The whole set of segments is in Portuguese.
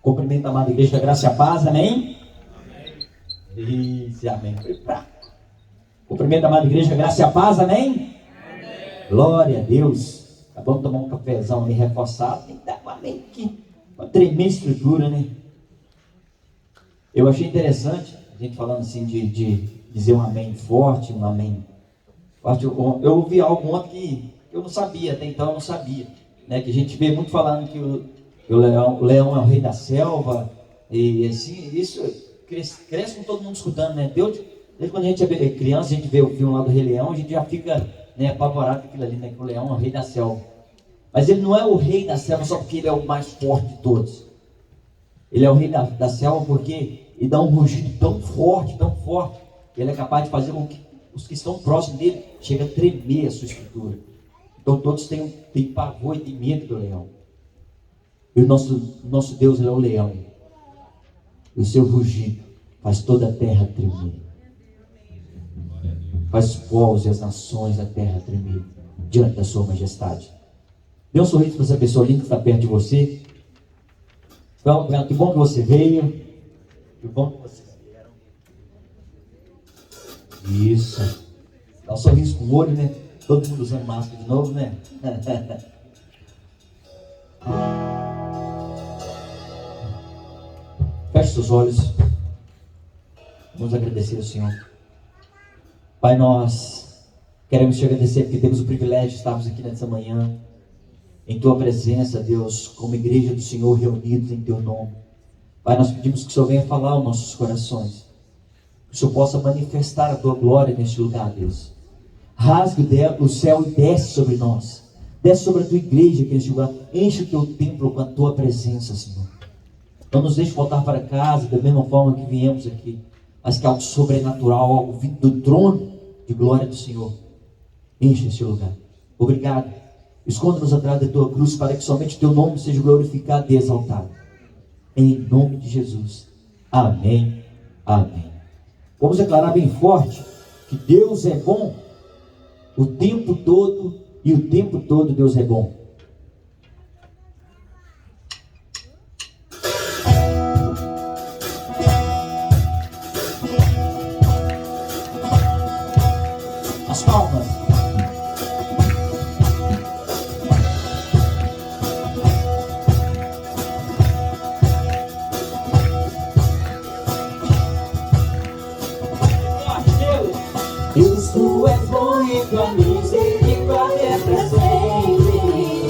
Cumprimento a amada igreja, graça e a paz, amém? Isso, amém. Foi fraco. Cumprimento a amada igreja, graça e a paz, amém? Glória a Deus. Acabamos de tomar um cafezão ali reforçado. Tem que dar uma meio que uma tremenda estrutura, né? Eu achei interessante, a gente falando assim de dizer um amém forte, um amém forte. Eu ouvi algo ontem que eu não sabia, até então eu não sabia, né? Que a gente vê muito falando que o leão é o rei da selva, e assim, isso cresce com todo mundo escutando, né? Desde quando a gente é criança, a gente vê o filme lá do Rei Leão, a gente já fica, né, apavorado com aquilo ali, né? Que o leão é o rei da selva. Mas ele não é o rei da selva só porque ele é o mais forte de todos. Ele é o rei da selva porque ele dá um rugido tão forte, que ele é capaz de fazer com que os que estão próximos dele cheguem a tremer a sua estrutura. Então todos têm pavor e têm medo do leão. E o nosso Deus, ele é o leão. E o seu rugido faz toda a terra tremer. Faz os povos e as nações da terra tremer diante da sua majestade. Dê um sorriso para essa pessoa linda que está perto de você. Então, que bom que você veio. Que bom que vocês vieram. Isso. Dá um sorriso com o olho, né? Todo mundo usando máscara de novo, né? Feche seus olhos. Vamos agradecer ao Senhor. Pai, nós queremos te agradecer porque temos o privilégio de estarmos aqui nessa manhã, em Tua presença, Deus, como igreja do Senhor, reunidos em Teu nome. Pai, nós pedimos que o Senhor venha falar aos nossos corações, que o Senhor possa manifestar a Tua glória neste lugar, Deus. Rasgue o céu e desce sobre nós, desce sobre a Tua igreja aqui neste lugar, enche o Teu templo com a Tua presença, Senhor. Não nos deixe voltar para casa da mesma forma que viemos aqui, mas que algo sobrenatural, algo vindo do trono de glória do Senhor, enche este lugar. Obrigado. Esconda-nos atrás da Tua cruz, para que somente Teu nome seja glorificado e exaltado. Em nome de Jesus. Amém. Amém. Vamos declarar bem forte que Deus é bom o tempo todo, e o tempo todo Deus é bom. As palmas. Deus, Tu és bom e Tua misericórdia é pra sempre.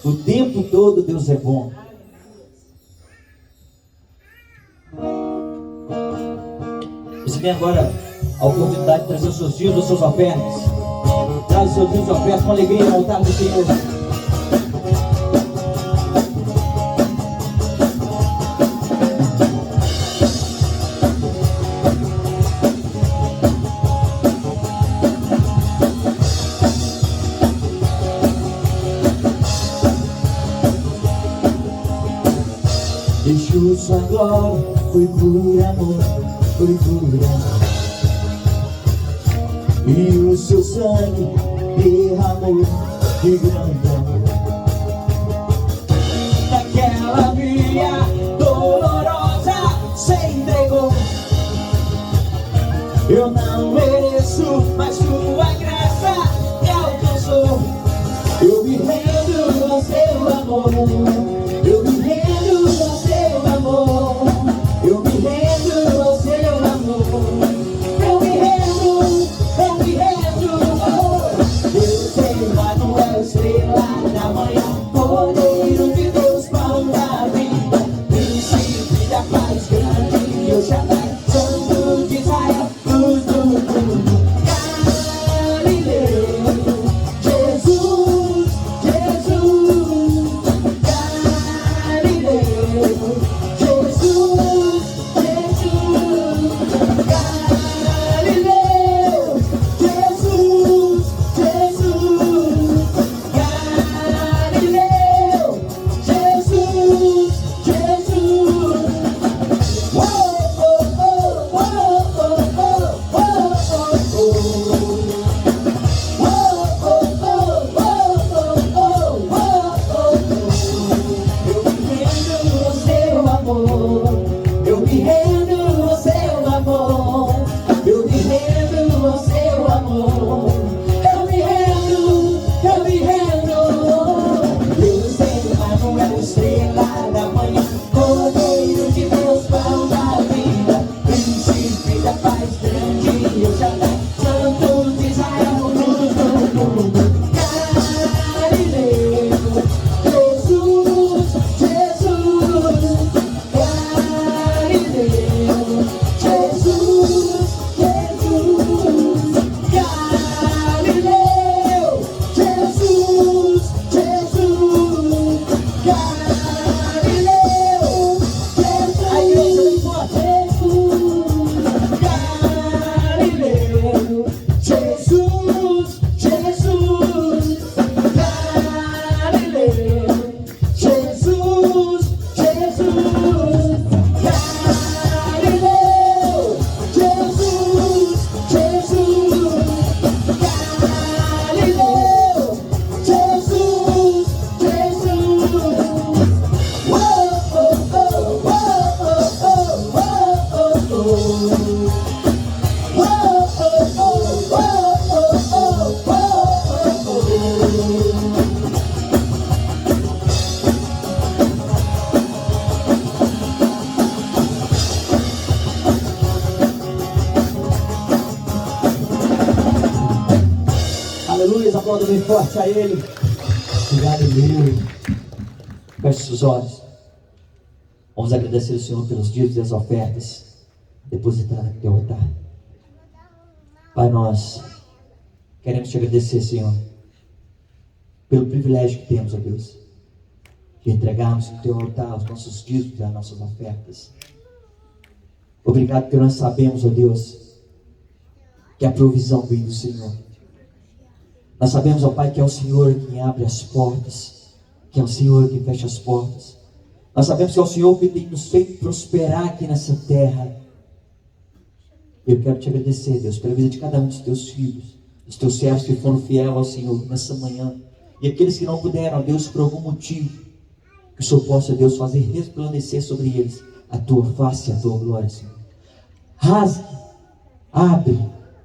O tempo todo Deus é bom. Você tem agora a oportunidade de trazer os seus dias, as suas ofertas. Traz os seus dias e ofertas com alegria no altar do Senhor. Deixou sua glória, foi por amor, foi por amor. E o seu sangue derramou de grande amor. Naquela via dolorosa se entregou. Eu não mereço, mas sua graça me alcançou. Eu me rendo ao seu amor. Eu me rendo ao seu amor. Eu me rendo ao seu amor. Eu me rendo, eu me rendo. Eu sei, Manuel, estrela da manhã, Cordeiro de Deus, pão da vida, príncipe da paz grande, eu jamais, Santo de Israel, luz do mundo, Galileu, Jesus, Jesus, Galileu, Jesus, Jesus, Galileu, Jesus, Jesus, Galileu, Jesus, Jesus. Whoa, oh, oh, oh, oh, oh, oh, oh, eu me rendo ao seu amor. Eu me rendo ao seu amor. Eu me rendo, eu me rendo. Eu sei, Manuel, estrela da manhã, Cordeiro de Deus, pão da vida, príncipe da paz grande, eu jamais, Santo de Israel, luz do mundo, Galileu, Jesus, Jesus, Galileu, Jesus, Jesus, Galileu, Jesus, Jesus, Galileu, Jesus. A igreja vem forte. Galileu, Jesus, Jesus, Galileu, Jesus, Jesus, Galileu, Jesus, Jesus, Galileu, Jesus, Jesus. Whoa, oh, oh, oh, oh, oh, oh, oh, oh. Whoa, oh, oh, oh, oh, oh, oh, oh. Aleluia, aplauda bem forte a Ele. Galileu. Feche seus olhos. Vamos agradecer ao Senhor pelos dias e as ofertas depositadas aqui no altar. Pai, nós queremos te agradecer, Senhor, pelo privilégio que temos, ó Deus, de entregarmos no teu altar os nossos dízimos e as nossas ofertas. Obrigado porque nós sabemos, ó Deus, que a provisão vem do Senhor. Nós sabemos, ó Pai, que é o Senhor quem abre as portas, que é o Senhor quem fecha as portas. Nós sabemos que é o Senhor que tem nos feito prosperar aqui nessa terra. Eu quero te agradecer, Deus, pela vida de cada um dos teus filhos, dos teus servos que foram fiéis ao Senhor nessa manhã, e aqueles que não puderam, Deus, por algum motivo, que o Senhor possa, Deus, fazer resplandecer sobre eles a tua face e a tua glória, Senhor. Rasgue, abre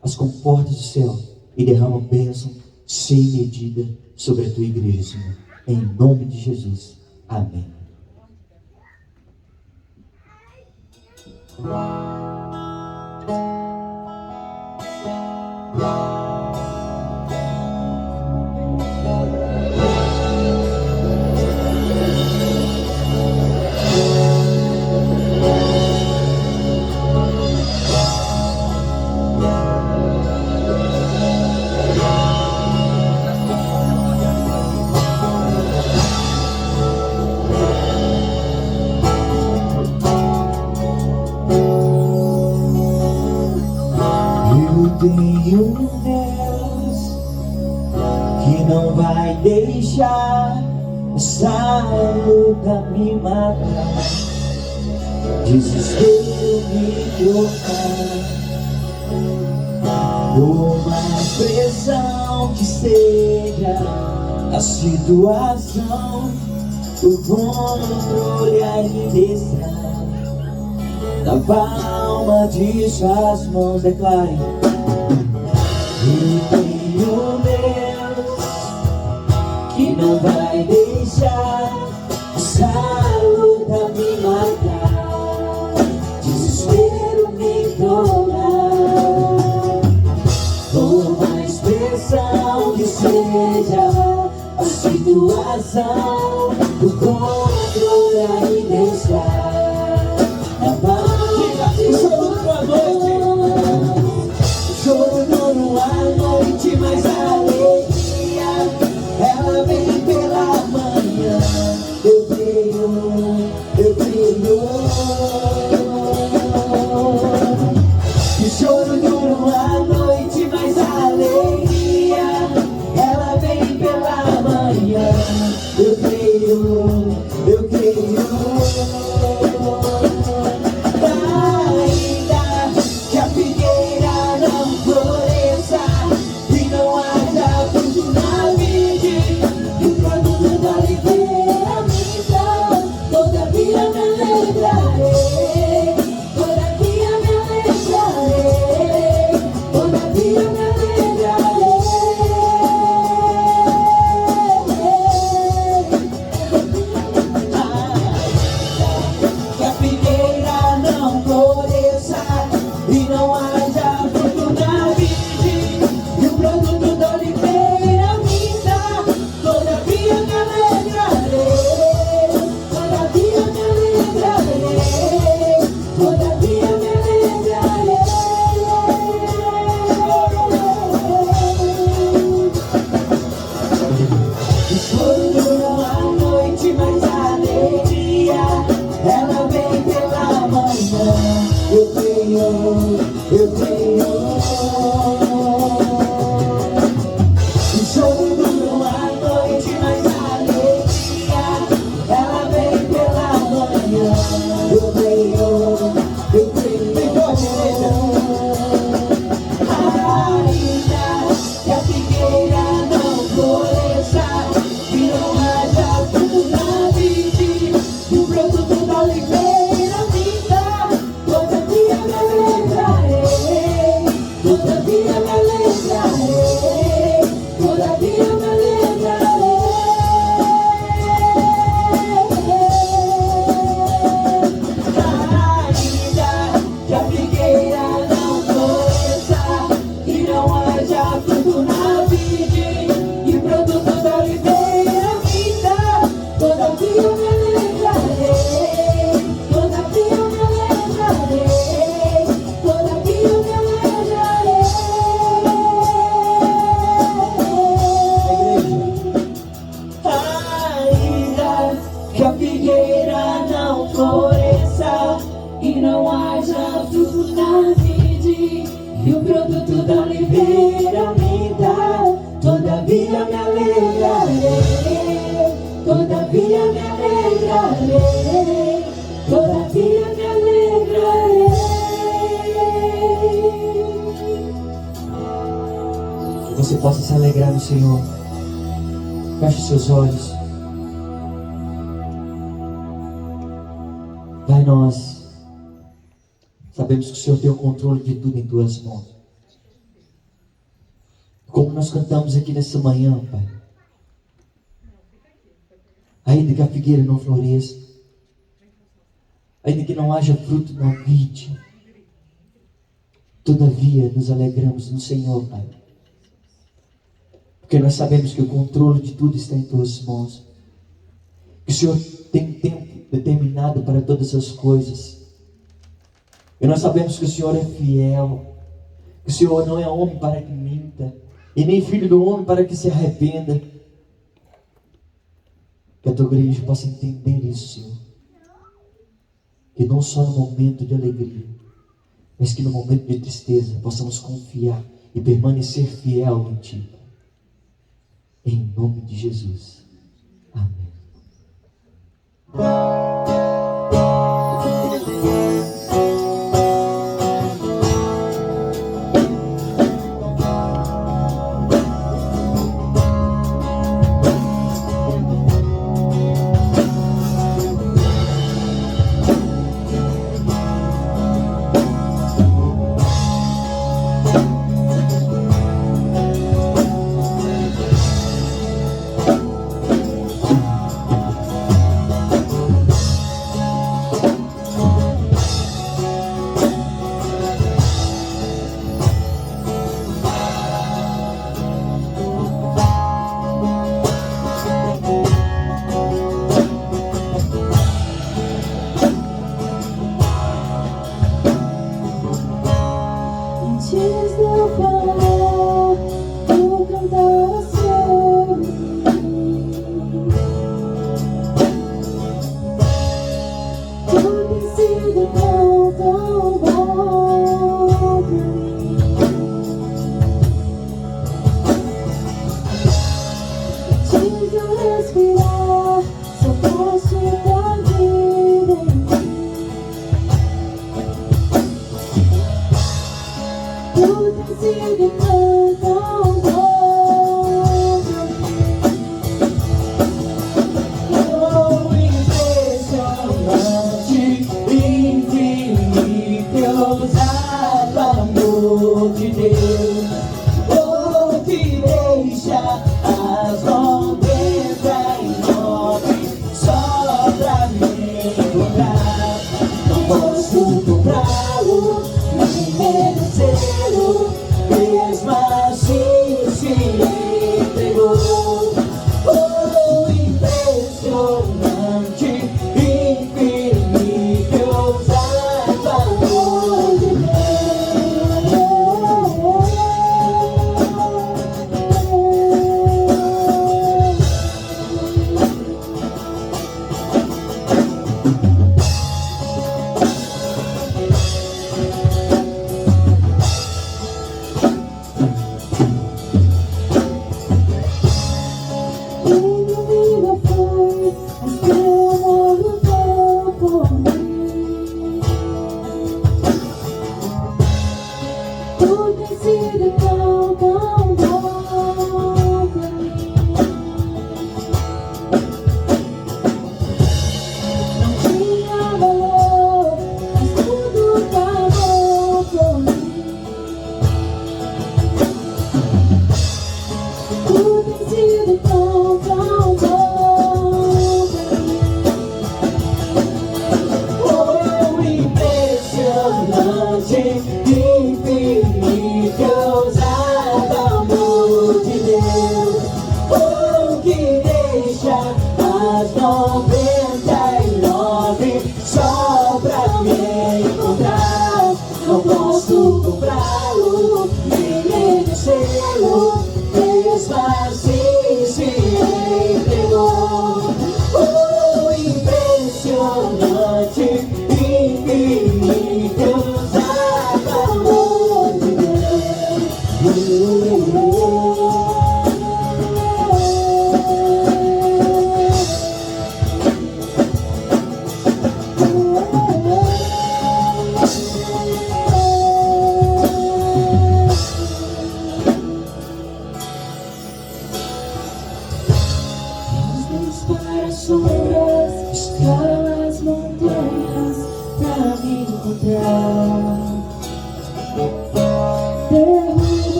as comportas do céu e derrama bênção sem medida sobre a tua igreja, Senhor. Em nome de Jesus. Amém. deixar essa luta me matar, desespero me tocar. Por mais pressão que seja a situação, o controle ainda está na palma de suas mãos. Declare: eu tenho Deus que não vai deixar essa luta me matar, desespero me tomar. Por mais pressão que seja a situação, o controle ainda está na palma de suas mãos. Choro duro à noite, mas a alegria ela vem pela manhã. Eu creio, eu creio. E choro duro à noite, mas a alegria ela vem pela manhã. Eu creio, eu creio. Ainda que a figueira não floresça e não haja fruto na vide, e o produto da oliveira me dá, todavia me alegrarei, todavia me alegrarei, todavia me alegrarei. Que a figueira não floresça e não haja fruto na vide, e o produto da oliveira me dá, todavia me alegrarei, todavia me alegrarei, todavia me alegrarei. Choro à noite, mas a alegria ela vem pela manhã. Eu creio, eu creio. Choro duro à noite, mas a alegria ela vem pela manhã. Eu creio, eu creio. Ainda que a figueira não floresça e não haja fruto na vide, e o produto da oliveira me dá, todavia me alegrarei, todavia me alegrarei, todavia me alegrarei. Ainda que a figueira não floresça e não haja fruto na vide, e o produto da oliveira me dá, todavia me alegrarei, todavia me alegrarei, todavia me alegrarei. Ainda que a figueira não floresça e não haja fruto na vide, e o produto da oliveira me dá, todavia me alegrarei, todavia me alegrarei, todavia me alegrarei. Que você possa se alegrar no Senhor. Feche seus olhos. Pai, nós sabemos que o Senhor tem o controle de tudo em tuas mãos. Como nós cantamos aqui nessa manhã, Pai, ainda que a figueira não floresça, ainda que não haja fruto na vide, todavia nos alegramos no Senhor, Pai, porque nós sabemos que o controle de tudo está em tuas mãos, que o Senhor tem tempo determinado para todas as coisas, e nós sabemos que o Senhor é fiel, que o Senhor não é homem para que minta, e nem filho do homem para que se arrependa. Que a tua igreja possa entender isso, Senhor, que não só no momento de alegria, mas que no momento de tristeza possamos confiar e permanecer fiel em Ti. em nome de Jesus. Amém.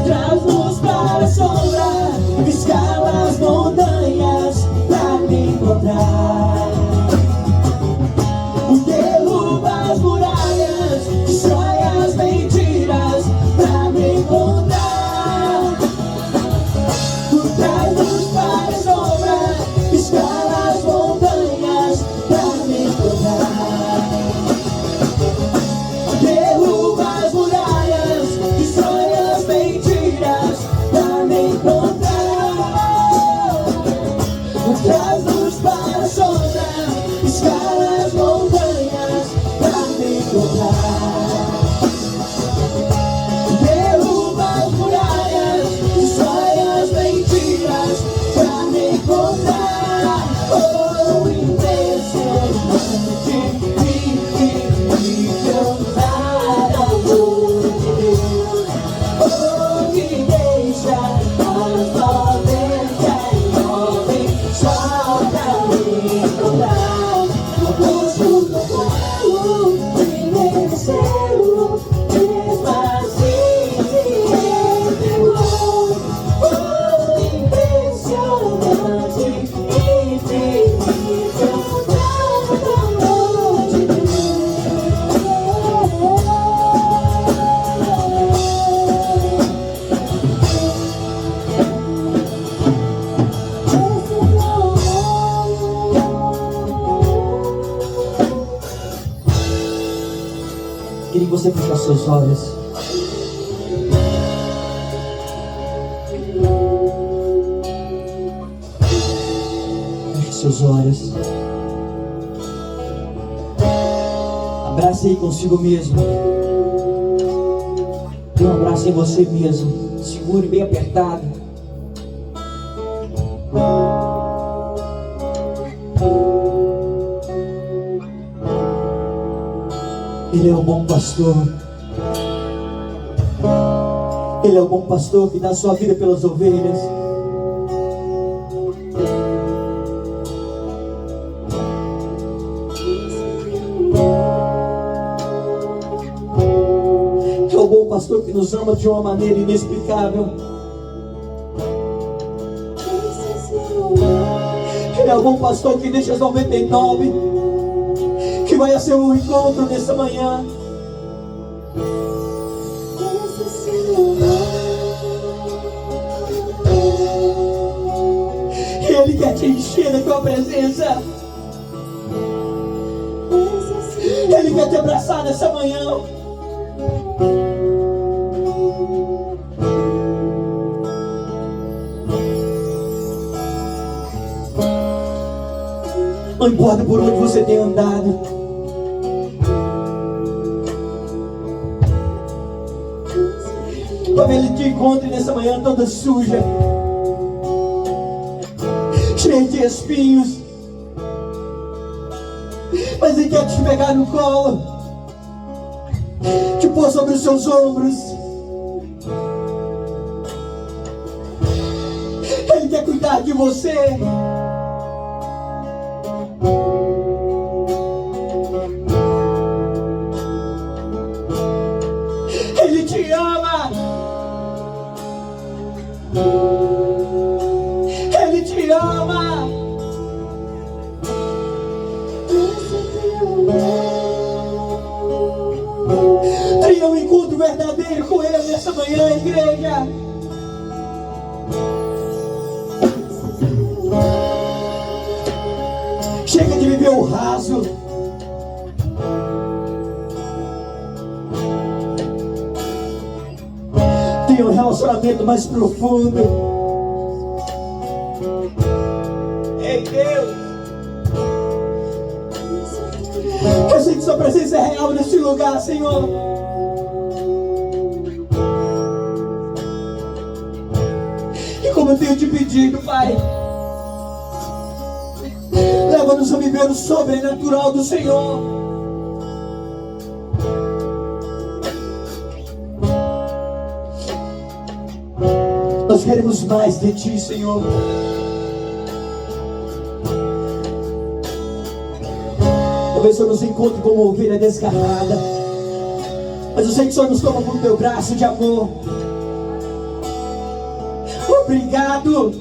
Traz Queria que você fechasse seus olhos. Feche seus olhos. Abrace aí consigo mesmo. Dê um abraço em você mesmo. Segure bem apertado. Ele é o bom pastor. Ele é o bom pastor que dá sua vida pelas ovelhas. É o bom pastor que nos ama de uma maneira inexplicável. Ele é o bom pastor que deixa as 99, que vai a seu encontro nessa manhã. E Ele quer te encher da tua presença. Ele quer te abraçar nessa manhã. Não importa por onde você tem andado. Talvez Ele te encontre nessa manhã toda suja, cheia de espinhos. Mas Ele quer te pegar no colo, te pôr sobre os seus ombros. Ele quer cuidar de você. Ele te ama. Ele te ama. Tenha um encontro verdadeiro com Ele nessa manhã, igreja. Chega de viver o raso. Tenha um relacionamento mais profundo. Ei, Deus, eu sei que sua presença é real nesse lugar, Senhor. E como eu tenho te pedido, Pai, leva-nos a viver o sobrenatural do Senhor. Nós queremos mais de Ti, Senhor. Talvez o Senhor nos encontre como ovelha desgarrada, mas eu sei que o Senhor nos toma por Teu braço de amor. Obrigado.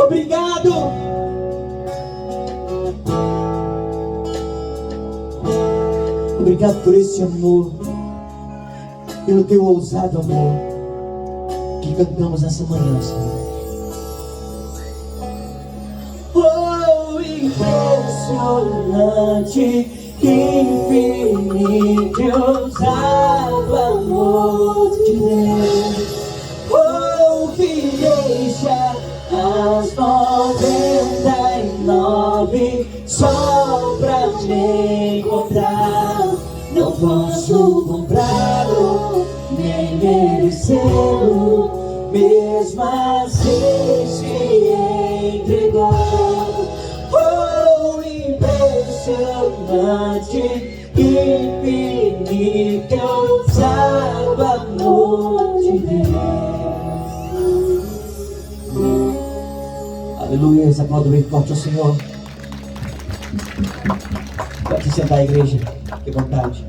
Obrigado. Obrigado por esse amor, pelo Teu ousado amor que cantamos nessa manhã, Senhor. Oh, impressionante, infinito e ousado amor de Deus. Oh, que deixa as 99 só pra me encontrar. Não posso comprá-lo, nem merecê-lo, mesmo assim se entregou. Oh, impressionante, infinito e ousado amor de Deus. Aleluia, aplauda bem forte ao Senhor. Pode se sentar, igreja, fique à vontade.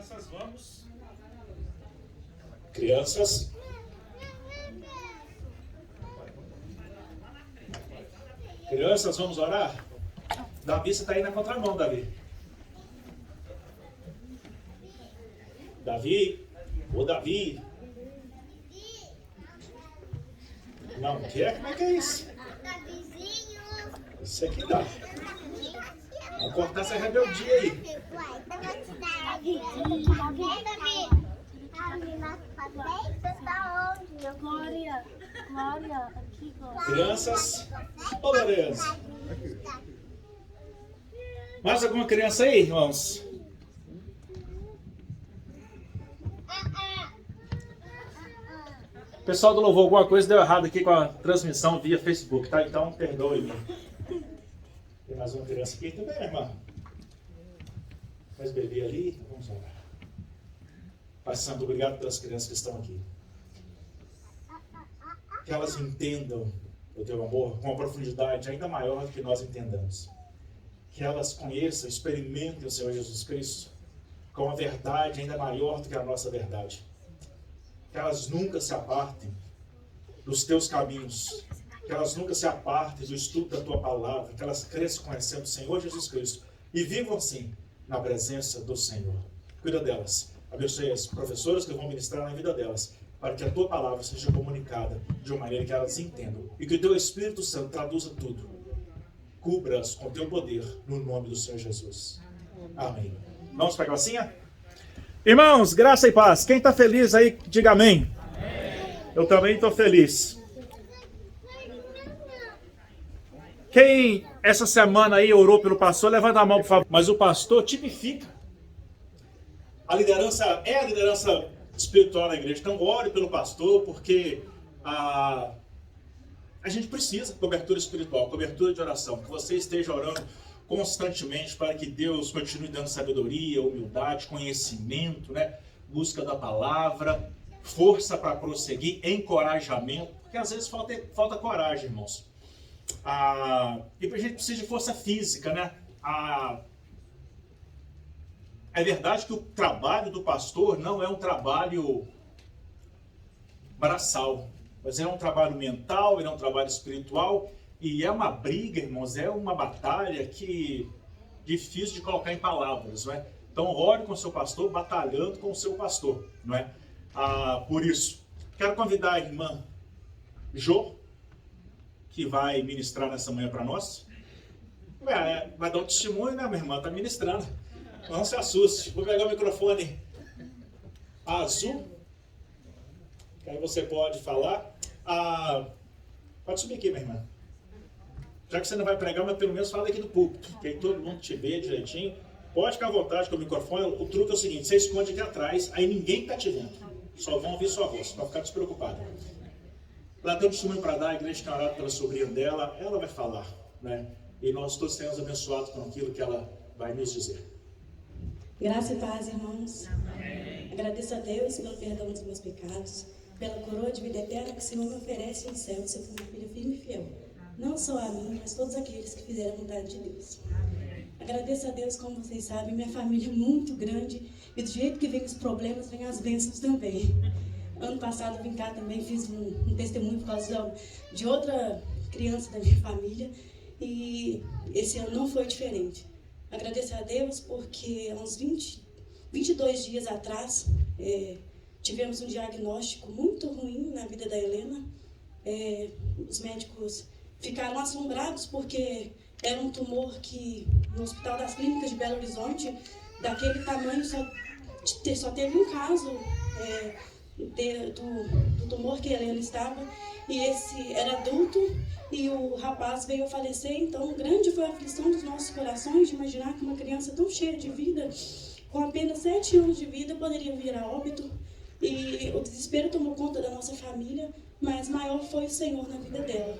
Crianças, vamos. Crianças. Crianças, vamos orar? Davi, você está aí na contramão, Davi. Davi. Ô, Davi. Não quer? Como é que é isso? Isso aqui dá. Vamos cortar essa rebeldia aí. Glória, aqui, Glória. Crianças. Ô, Lorenzo. Mais alguma criança aí, irmãos? Pessoal do Louvor, alguma coisa deu errado aqui com a transmissão via Facebook, tá? Então, perdoe-me. Tem mais uma criança aqui também, irmã. Mais bebê ali, vamos orar. Pai Santo, obrigado pelas crianças que estão aqui. Que elas entendam o teu amor com uma profundidade ainda maior do que nós entendamos. Que elas conheçam, experimentem o Senhor Jesus Cristo com uma verdade ainda maior do que a nossa verdade. Que elas nunca se apartem dos teus caminhos. Que elas nunca se apartem do estudo da tua palavra. Que elas cresçam conhecendo o Senhor Jesus Cristo e vivam assim na presença do Senhor. Cuida delas. Abençoe as professoras que vão ministrar na vida delas, para que a tua palavra seja comunicada de uma maneira que elas entendam. E que o teu Espírito Santo traduza tudo. Cubra-as com o teu poder, no nome do Senhor Jesus. Amém. Vamos para a classinha? Irmãos, graça e paz. Quem está feliz aí, diga amém. Amém. Eu também estou feliz. Quem essa semana aí orou pelo pastor, levanta a mão, por favor. Mas o pastor tipifica. A liderança é a liderança espiritual na igreja. Então, ore pelo pastor, porque a gente precisa de cobertura espiritual, cobertura de oração. Que você esteja orando constantemente para que Deus continue dando sabedoria, humildade, conhecimento, né? Busca da palavra, força para prosseguir, encorajamento, porque às vezes falta coragem, irmãos. E a gente precisa de força física, né? É verdade que o trabalho do pastor não é um trabalho braçal, mas é um trabalho mental, é um trabalho espiritual, e é uma briga, irmãos, é uma batalha que difícil de colocar em palavras, não é? Então, ore com o seu pastor, batalhando com o seu pastor, não é? Por isso, quero convidar a irmã Jo, que vai ministrar nessa manhã para nós. Vai dar um testemunho, né, minha irmã? Está ministrando. Não se assuste. Vou pegar o microfone azul, que aí você pode falar. Pode subir aqui, minha irmã. Já que você não vai pregar, mas pelo menos fala aqui do púlpito, que aí todo mundo te vê direitinho. Pode ficar à vontade com o microfone. O truque é o seguinte: você esconde aqui atrás, aí ninguém está te vendo. Só vão ouvir sua voz, para ficar despreocupado. Ela tem um testemunho para dar, a igreja tem orado pela sobrinha dela, ela vai falar, né? E nós todos seremos abençoados com aquilo que ela vai nos dizer. Graça e paz, irmãos. Amém. Agradeço a Deus pelo perdão dos meus pecados, pela coroa de vida eterna que o Senhor me oferece no céu, se eu for uma filha firme e fiel. Não só a mim, mas todos aqueles que fizeram a vontade de Deus. Amém. Agradeço a Deus, como vocês sabem, minha família é muito grande e do jeito que vem os problemas, vem as bênçãos também. Ano passado vim cá também, fiz um testemunho por causa de outra criança da minha família e esse ano não foi diferente. Agradeço a Deus porque há uns 22 dias atrás tivemos um diagnóstico muito ruim na vida da Helena. Os médicos ficaram assombrados porque era um tumor que no Hospital das Clínicas de Belo Horizonte, daquele tamanho, só teve um caso do tumor que a Helena estava, e esse era adulto e o rapaz veio a falecer. Então grande foi a aflição dos nossos corações de imaginar que uma criança tão cheia de vida, com apenas 7 anos de vida, poderia vir a óbito, e o desespero tomou conta da nossa família, mas maior foi o Senhor na vida dela.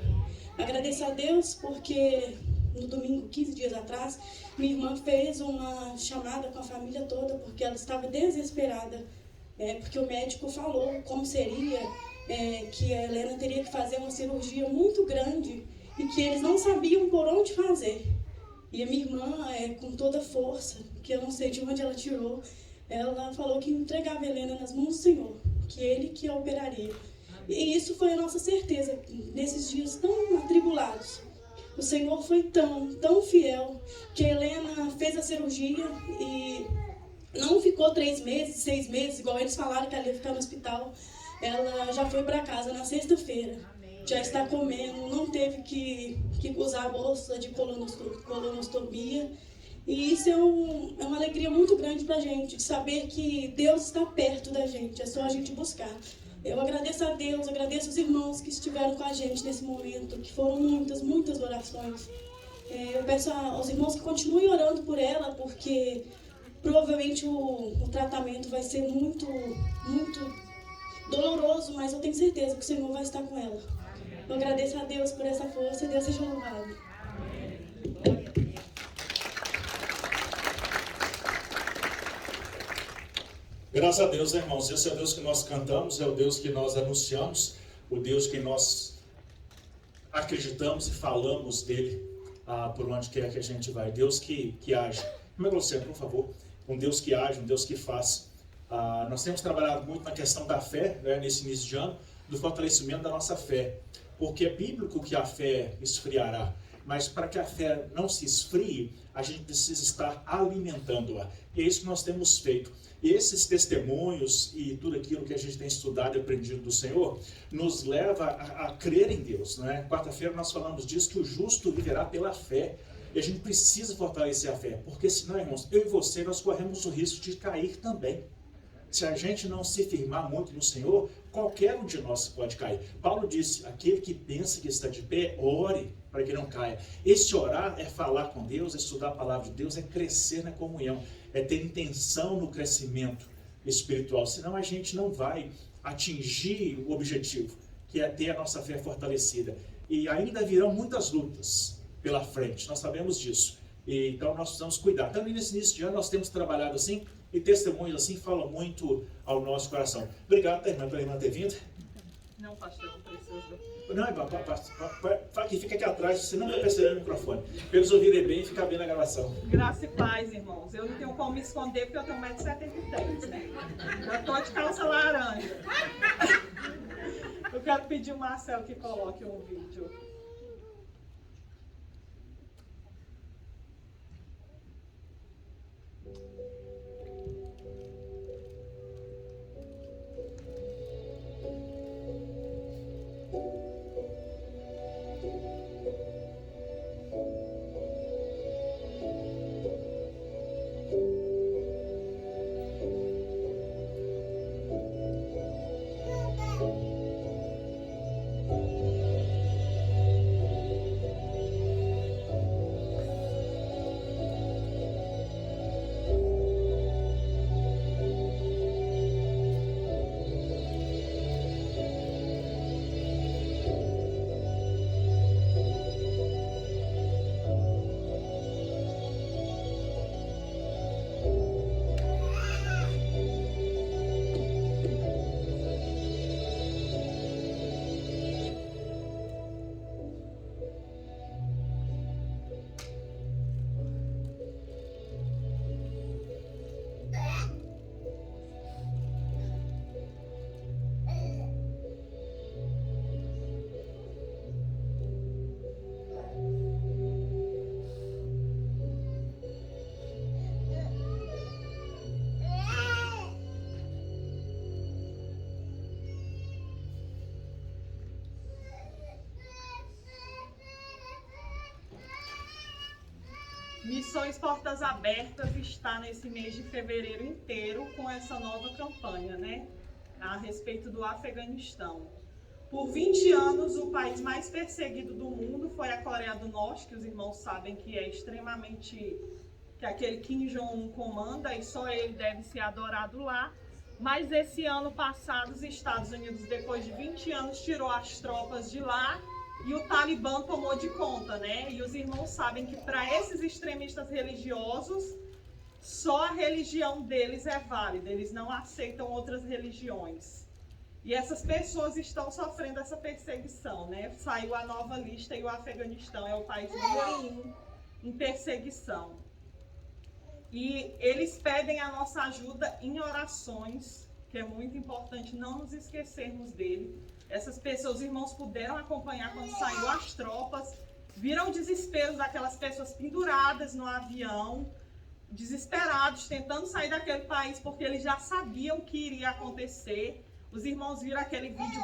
Agradeço a Deus porque no domingo, 15 dias atrás, minha irmã fez uma chamada com a família toda, porque ela estava desesperada, porque o médico falou como seria, que a Helena teria que fazer uma cirurgia muito grande e que eles não sabiam por onde fazer. E a minha irmã, com toda a força, que eu não sei de onde ela tirou, ela falou que entregava a Helena nas mãos do Senhor, que Ele que a operaria. E isso foi a nossa certeza, nesses dias tão atribulados. O Senhor foi tão fiel, que a Helena fez a cirurgia e não ficou 3 meses, 6 meses, igual eles falaram que ela ia ficar no hospital. Ela já foi para casa na sexta-feira, já está comendo, não teve que usar a bolsa de colonostomia. E isso é uma alegria muito grande para a gente, de saber que Deus está perto da gente, é só a gente buscar. Eu agradeço a Deus, agradeço os irmãos que estiveram com a gente nesse momento, que foram muitas orações. Eu peço aos irmãos que continuem orando por ela, porque provavelmente o tratamento vai ser muito doloroso, mas eu tenho certeza que o Senhor vai estar com ela. Eu agradeço a Deus por essa força e Deus seja louvado. Graças a Deus, irmãos, esse é o Deus que nós cantamos, é o Deus que nós anunciamos, o Deus que nós acreditamos e falamos dele por onde quer que a gente vai. Deus que age. Como é você, por favor? Um Deus que age, um Deus que faz. Nós temos trabalhado muito na questão da fé, né, nesse início de ano, do fortalecimento da nossa fé. Porque é bíblico que a fé esfriará. Mas para que a fé não se esfrie, a gente precisa estar alimentando-a. E é isso que nós temos feito. E esses testemunhos e tudo aquilo que a gente tem estudado e aprendido do Senhor, nos leva a crer em Deus. Né? Quarta-feira nós falamos disso, que o justo viverá pela fé. E a gente precisa fortalecer a fé, porque senão, irmãos, eu e você, nós corremos o risco de cair também. Se a gente não se firmar muito no Senhor, qualquer um de nós pode cair. Paulo disse, aquele que pensa que está de pé, ore para que não caia. Esse orar é falar com Deus, é estudar a palavra de Deus, é crescer na comunhão, é ter intenção no crescimento espiritual. Senão a gente não vai atingir o objetivo, que é ter a nossa fé fortalecida. E ainda virão muitas lutas pela frente, nós sabemos disso. E, então nós precisamos cuidar. Também nesse início de ano nós temos trabalhado assim, e testemunhos assim falam muito ao nosso coração. Obrigado, pela irmã ter vindo. Não, pastor, não precisa. Não, fica aqui atrás, você não vai perceber o microfone. Para eles ouvirem bem e ficar bem na gravação. Graça e paz, irmãos. Eu não tenho como me esconder porque eu tenho 1,73 m, né? Eu estou de calça laranja. Eu quero pedir o Marcelo que coloque um vídeo. Missões Portas Abertas está nesse mês de fevereiro inteiro com essa nova campanha, né? A respeito do Afeganistão. Por 20 anos, o país mais perseguido do mundo foi a Coreia do Norte, que os irmãos sabem que é extremamente... que aquele Kim Jong-un comanda e só ele deve ser adorado lá. Mas esse ano passado, os Estados Unidos, depois de 20 anos, tirou as tropas de lá e o Talibã tomou de conta, né? E os irmãos sabem que para esses extremistas religiosos, só a religião deles é válida, eles não aceitam outras religiões. E essas pessoas estão sofrendo essa perseguição, né? Saiu a nova lista e o Afeganistão é o país número 1 em perseguição. E eles pedem a nossa ajuda em orações, que é muito importante não nos esquecermos dele. Essas pessoas, os irmãos puderam acompanhar quando saiu as tropas, viram o desespero daquelas pessoas penduradas no avião, desesperados, tentando sair daquele país, porque eles já sabiam o que iria acontecer. Os irmãos viram aquele vídeo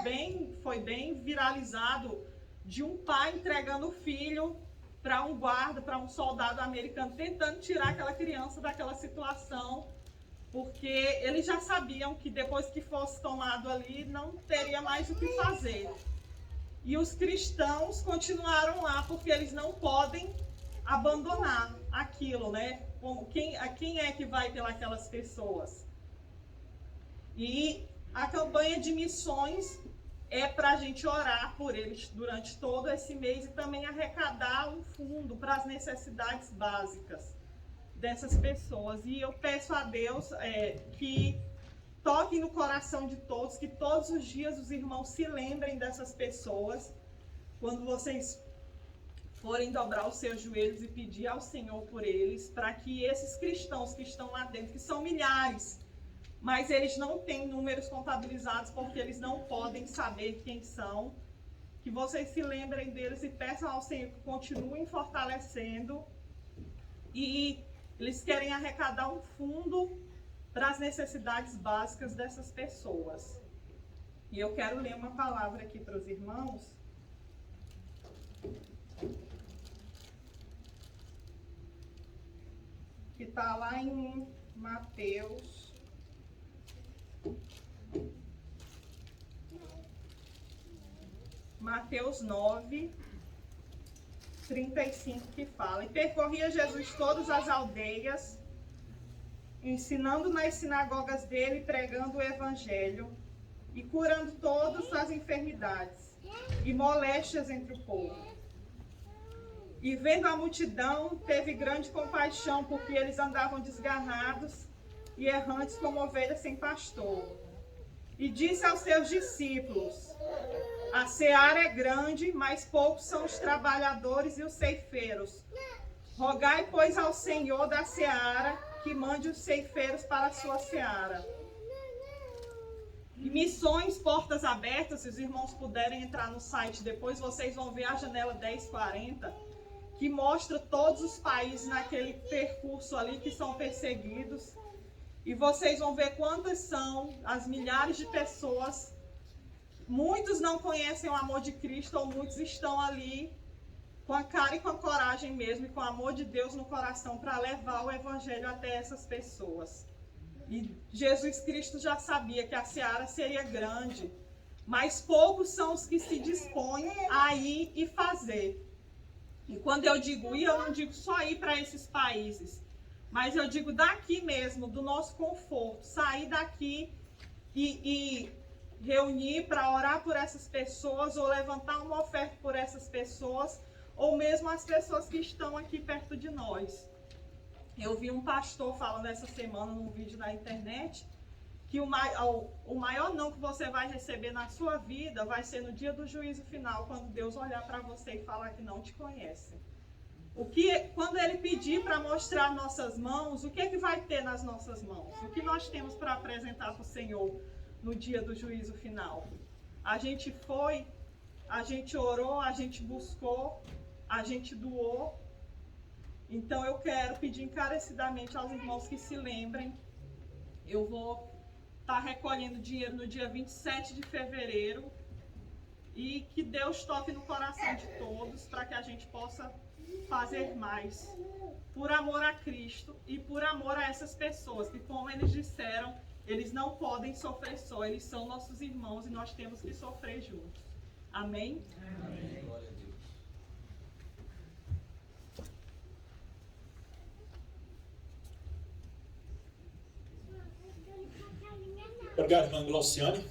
foi bem viralizado, de um pai entregando o filho para um guarda, para um soldado americano, tentando tirar aquela criança daquela situação, porque eles já sabiam que depois que fosse tomado ali, não teria mais o que fazer. E os cristãos continuaram lá, porque eles não podem abandonar aquilo, né? Quem é que vai pelas pessoas? E a campanha de missões é para a gente orar por eles durante todo esse mês e também arrecadar um fundo para as necessidades básicas dessas pessoas. E eu peço a Deus que toque no coração de todos, que todos os dias os irmãos se lembrem dessas pessoas. Quando vocês forem dobrar os seus joelhos e pedir ao Senhor por eles, para que esses cristãos que estão lá dentro, que são milhares, mas eles não têm números contabilizados porque eles não podem saber quem são, que vocês se lembrem deles e peçam ao Senhor que continuem fortalecendo. E eles querem arrecadar um fundo para as necessidades básicas dessas pessoas. E eu quero ler uma palavra aqui para os irmãos. Que está lá em Mateus. Mateus 9, 35, que fala: E percorria Jesus todas as aldeias, ensinando nas sinagogas dele, pregando o evangelho e curando todas as enfermidades e moléstias entre o povo. E vendo a multidão, teve grande compaixão, porque eles andavam desgarrados e errantes como ovelhas sem pastor. E disse aos seus discípulos: A seara é grande, mas poucos são os trabalhadores e os ceifeiros. Rogai, pois, ao Senhor da seara que mande os ceifeiros para a sua seara. E missões, portas abertas, se os irmãos puderem entrar no site depois, vocês vão ver a janela 1040, que mostra todos os países naquele percurso ali que são perseguidos. E vocês vão ver quantas são as milhares de pessoas. Muitos não conhecem o amor de Cristo, ou muitos estão ali com a cara e com a coragem mesmo, e com o amor de Deus no coração, para levar o evangelho até essas pessoas. E Jesus Cristo já sabia que a seara seria grande, mas poucos são os que se dispõem a ir e fazer. E quando eu digo ir, eu não digo só ir para esses países, mas eu digo daqui mesmo, do nosso conforto, sair daqui e reunir para orar por essas pessoas, ou levantar uma oferta por essas pessoas, ou mesmo as pessoas que estão aqui perto de nós. Eu vi um pastor falando essa semana num vídeo na internet que o maior não que você vai receber na sua vida vai ser no dia do juízo final, quando Deus olhar para você e falar que não te conhece. Quando ele pedir para mostrar nossas mãos, o que vai ter nas nossas mãos? O que nós temos para apresentar para o Senhor no dia do juízo final? A gente foi, a gente orou, a gente buscou, a gente doou. Então eu quero pedir encarecidamente aos irmãos que se lembrem. Eu vou estar recolhendo dinheiro no dia 27 de fevereiro. E que Deus toque no coração de todos para que a gente possa fazer mais. Por amor a Cristo e por amor a essas pessoas que, como eles disseram, eles não podem sofrer só. Eles são nossos irmãos e nós temos que sofrer juntos. Amém? Amém. Glória a Deus. Obrigado, irmã Glauciane.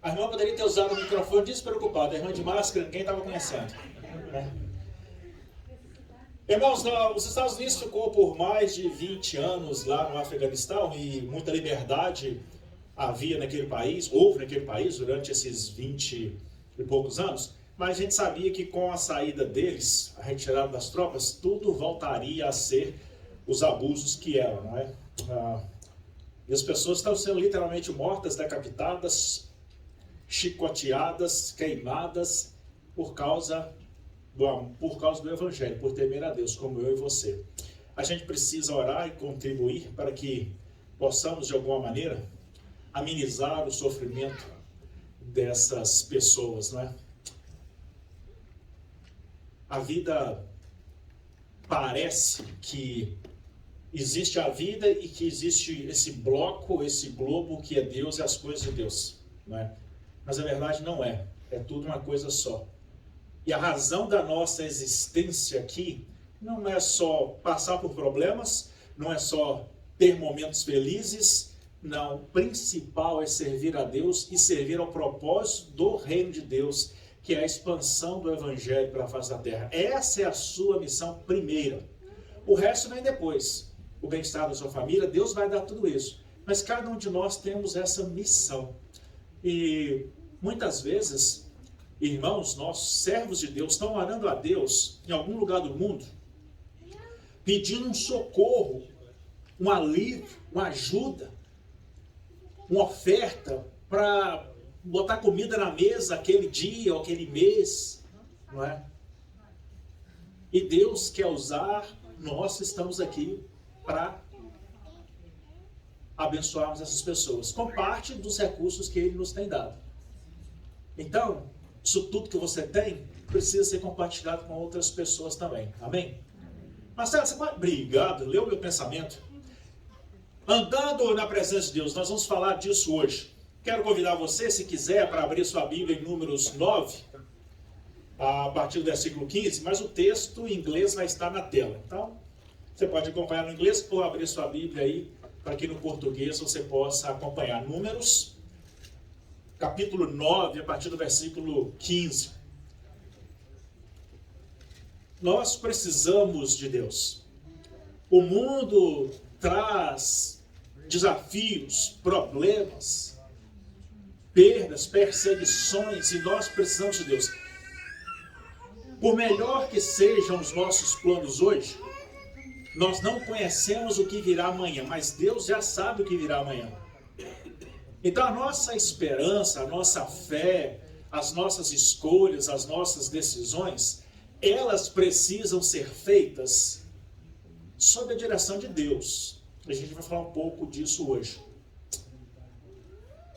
A irmã poderia ter usado o microfone despreocupada. A irmã de máscara, ninguém estava conhecendo. Irmãos, os Estados Unidos ficou por mais de 20 anos lá no Afeganistão e muita liberdade havia naquele país, houve naquele país durante esses 20 e poucos anos. Mas a gente sabia que com a saída deles, a retirada das tropas, tudo voltaria a ser os abusos que eram, não é? E as pessoas estão sendo literalmente mortas, decapitadas, chicoteadas, queimadas por causa do Evangelho, por temer a Deus, como eu e você. A gente precisa orar e contribuir para que possamos, de alguma maneira, amenizar o sofrimento dessas pessoas, não é? A vida parece que existe a vida e que existe esse bloco, esse globo que é Deus e as coisas de Deus, não é? Mas a verdade não é. É tudo uma coisa só. E a razão da nossa existência aqui não é só passar por problemas, não é só ter momentos felizes. Não, o principal é servir a Deus e servir ao propósito do reino de Deus, que é a expansão do Evangelho para a face da terra. Essa é a sua missão primeira. O resto vem depois. O bem-estar da sua família, Deus vai dar tudo isso. Mas cada um de nós temos essa missão. E muitas vezes, irmãos, nossos servos de Deus estão orando a Deus em algum lugar do mundo, pedindo um socorro, um alívio, uma ajuda, uma oferta para botar comida na mesa aquele dia ou aquele mês, não é? E Deus quer usar, nós estamos aqui para abençoarmos essas pessoas, com parte dos recursos que Ele nos tem dado. Então, isso tudo que você tem, precisa ser compartilhado com outras pessoas também. Amém? Marcelo, você pode... Obrigado, leu meu pensamento. Andando na presença de Deus, nós vamos falar disso hoje. Quero convidar você, se quiser, para abrir sua Bíblia em Números 9, a partir do versículo 15, mas o texto em inglês vai estar na tela. Então, você pode acompanhar no inglês ou abrir sua Bíblia aí, para que no português você possa acompanhar. Números, capítulo 9, a partir do versículo 15. Nós precisamos de Deus. O mundo traz desafios, problemas, perdas, perseguições, e nós precisamos de Deus. Por melhor que sejam os nossos planos hoje, nós não conhecemos o que virá amanhã, mas Deus já sabe o que virá amanhã. Então a nossa esperança, a nossa fé, as nossas escolhas, as nossas decisões, elas precisam ser feitas sob a direção de Deus. A gente vai falar um pouco disso hoje.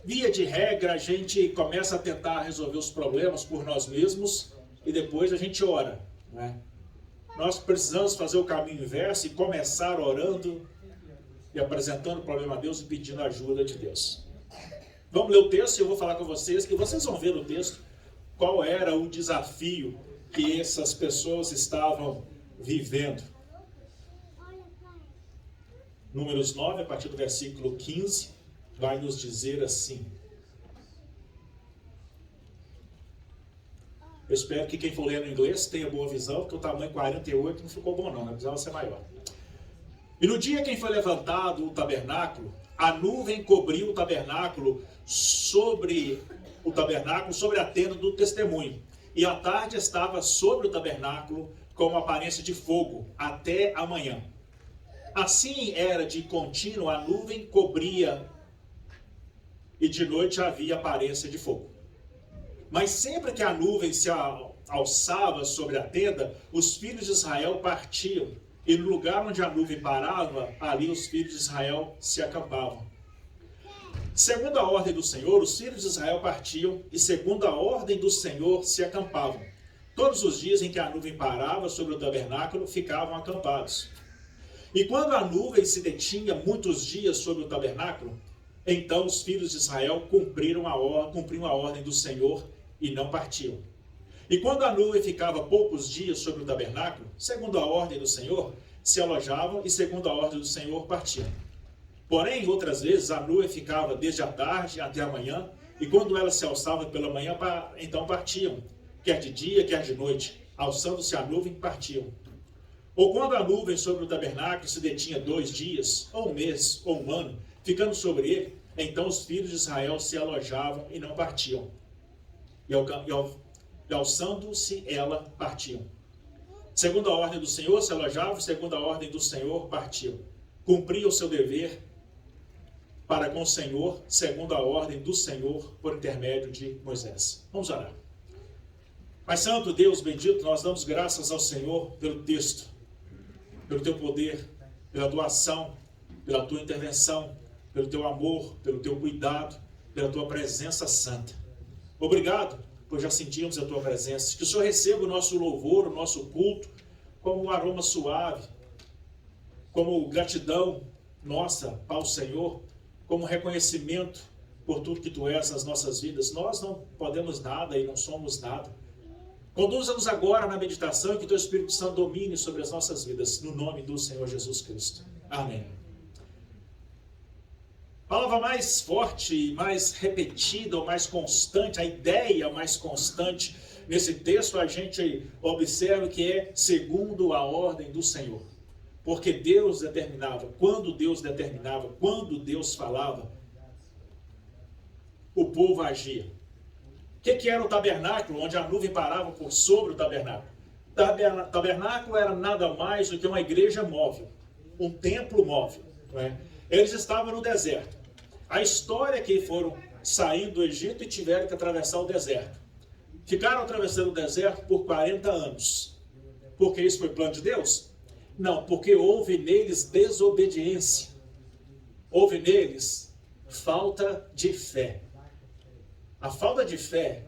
Via de regra, a gente começa a tentar resolver os problemas por nós mesmos e depois a gente ora, não é? Nós precisamos fazer o caminho inverso e começar orando e apresentando o problema a Deus e pedindo a ajuda de Deus. Vamos ler o texto e eu vou falar com vocês, e vocês vão ver no texto qual era o desafio que essas pessoas estavam vivendo. Números 9, a partir do versículo 15, vai nos dizer assim. Eu espero que quem for ler no inglês tenha boa visão, porque o tamanho 48 não ficou bom não, né? Precisava ser maior. E no dia que foi levantado o tabernáculo, a nuvem cobriu o tabernáculo sobre a tenda do testemunho. E a tarde estava sobre o tabernáculo com uma aparência de fogo até a manhã. Assim era de contínuo, a nuvem cobria e de noite havia aparência de fogo. Mas sempre que a nuvem se alçava sobre a tenda, os filhos de Israel partiam. E no lugar onde a nuvem parava, ali os filhos de Israel se acampavam. Segundo a ordem do Senhor, os filhos de Israel partiam e segundo a ordem do Senhor se acampavam. Todos os dias em que a nuvem parava sobre o tabernáculo, ficavam acampados. E quando a nuvem se detinha muitos dias sobre o tabernáculo, então os filhos de Israel cumpriam a ordem do Senhor e não partiam. E quando a nuvem ficava poucos dias sobre o tabernáculo, segundo a ordem do Senhor, se alojavam e segundo a ordem do Senhor partiam. Porém, outras vezes a nuvem ficava desde a tarde até a manhã, e quando ela se alçava pela manhã, então partiam, quer de dia, quer de noite, alçando-se a nuvem, partiam. Ou quando a nuvem sobre o tabernáculo se detinha 2 dias, ou 1 mês, ou 1 ano, ficando sobre ele, então os filhos de Israel se alojavam e não partiam. E alçando-se ela, partiam. Segundo a ordem do Senhor, se alojavam, segundo a ordem do Senhor, partiam. Cumpriam o seu dever para com o Senhor, segundo a ordem do Senhor, por intermédio de Moisés. Vamos orar. Pai Santo, Deus bendito, nós damos graças ao Senhor pelo texto, pelo teu poder, pela tua ação, pela tua intervenção, pelo teu amor, pelo teu cuidado, pela tua presença santa. Obrigado, pois já sentimos a tua presença. Que o Senhor receba o nosso louvor, o nosso culto, como um aroma suave, como gratidão nossa ao Senhor, como reconhecimento por tudo que tu és nas nossas vidas. Nós não podemos nada e não somos nada. Conduza-nos agora na meditação e que teu Espírito Santo domine sobre as nossas vidas, no nome do Senhor Jesus Cristo. Amém. A palavra mais forte, mais repetida, ou mais constante, a ideia mais constante nesse texto, a gente observa que é segundo a ordem do Senhor. Porque Deus determinava, quando Deus falava, o povo agia. O que era o tabernáculo, onde a nuvem parava por sobre o tabernáculo? O tabernáculo era nada mais do que uma igreja móvel, um templo móvel. Não é? Eles estavam no deserto. A história é que foram saindo do Egito e tiveram que atravessar o deserto. Ficaram atravessando o deserto por 40 anos. Porque isso foi plano de Deus? Não, porque houve neles desobediência. Houve neles falta de fé. A falta de fé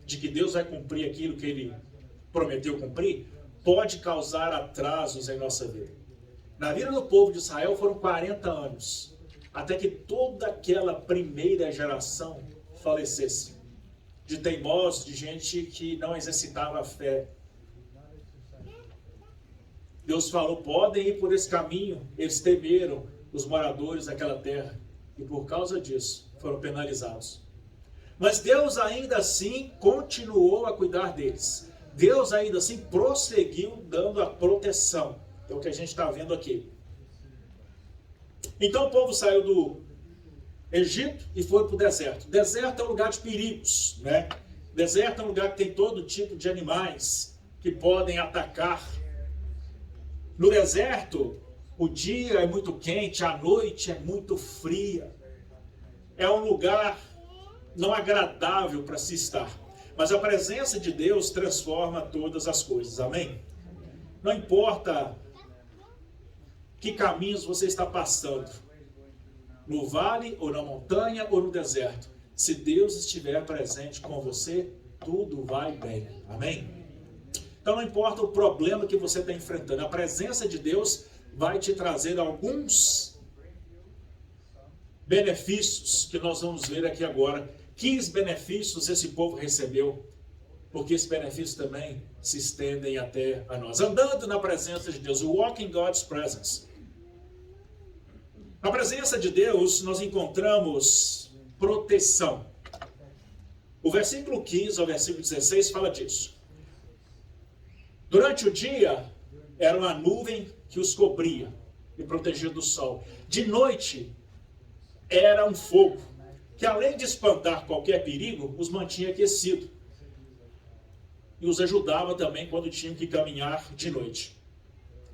de que Deus vai cumprir aquilo que Ele prometeu cumprir pode causar atrasos em nossa vida. Na vida do povo de Israel foram 40 anos, até que toda aquela primeira geração falecesse. De teimosos, de gente que não exercitava a fé. Deus falou, podem ir por esse caminho. Eles temeram os moradores daquela terra e por causa disso foram penalizados. Mas Deus ainda assim continuou a cuidar deles. Deus ainda assim prosseguiu dando a proteção. É o que a gente está vendo aqui. Então o povo saiu do Egito e foi para o deserto. O deserto é um lugar de perigos, né? O deserto é um lugar que tem todo tipo de animais que podem atacar. No deserto, o dia é muito quente, a noite é muito fria. É um lugar não agradável para se estar. Mas a presença de Deus transforma todas as coisas. Amém? Não importa que caminhos você está passando, no vale ou na montanha ou no deserto, se Deus estiver presente com você, tudo vai bem. Amém? Então não importa o problema que você está enfrentando, a presença de Deus vai te trazer alguns benefícios que nós vamos ver aqui agora. 15 benefícios esse povo recebeu, porque esses benefícios também se estendem até a nós. Andando na presença de Deus, walk in God's presence. Na presença de Deus, nós encontramos proteção. O versículo 15 ao versículo 16 fala disso. Durante o dia, era uma nuvem que os cobria e protegia do sol. De noite, era um fogo, que além de espantar qualquer perigo, os mantinha aquecidos. E os ajudava também quando tinham que caminhar de noite.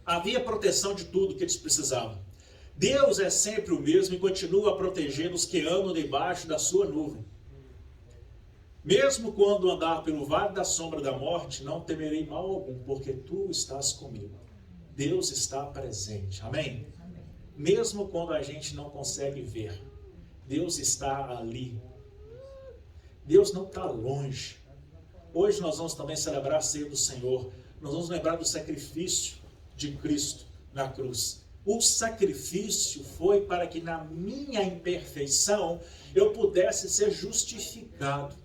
Havia proteção de tudo que eles precisavam. Deus é sempre o mesmo e continua a proteger os que andam debaixo da sua nuvem. Mesmo quando andar pelo vale da sombra da morte, não temerei mal algum, porque tu estás comigo. Deus está presente. Amém? Mesmo quando a gente não consegue ver, Deus está ali. Deus não está longe. Hoje nós vamos também celebrar a ceia do Senhor. Nós vamos lembrar do sacrifício de Cristo na cruz. O sacrifício foi para que na minha imperfeição eu pudesse ser justificado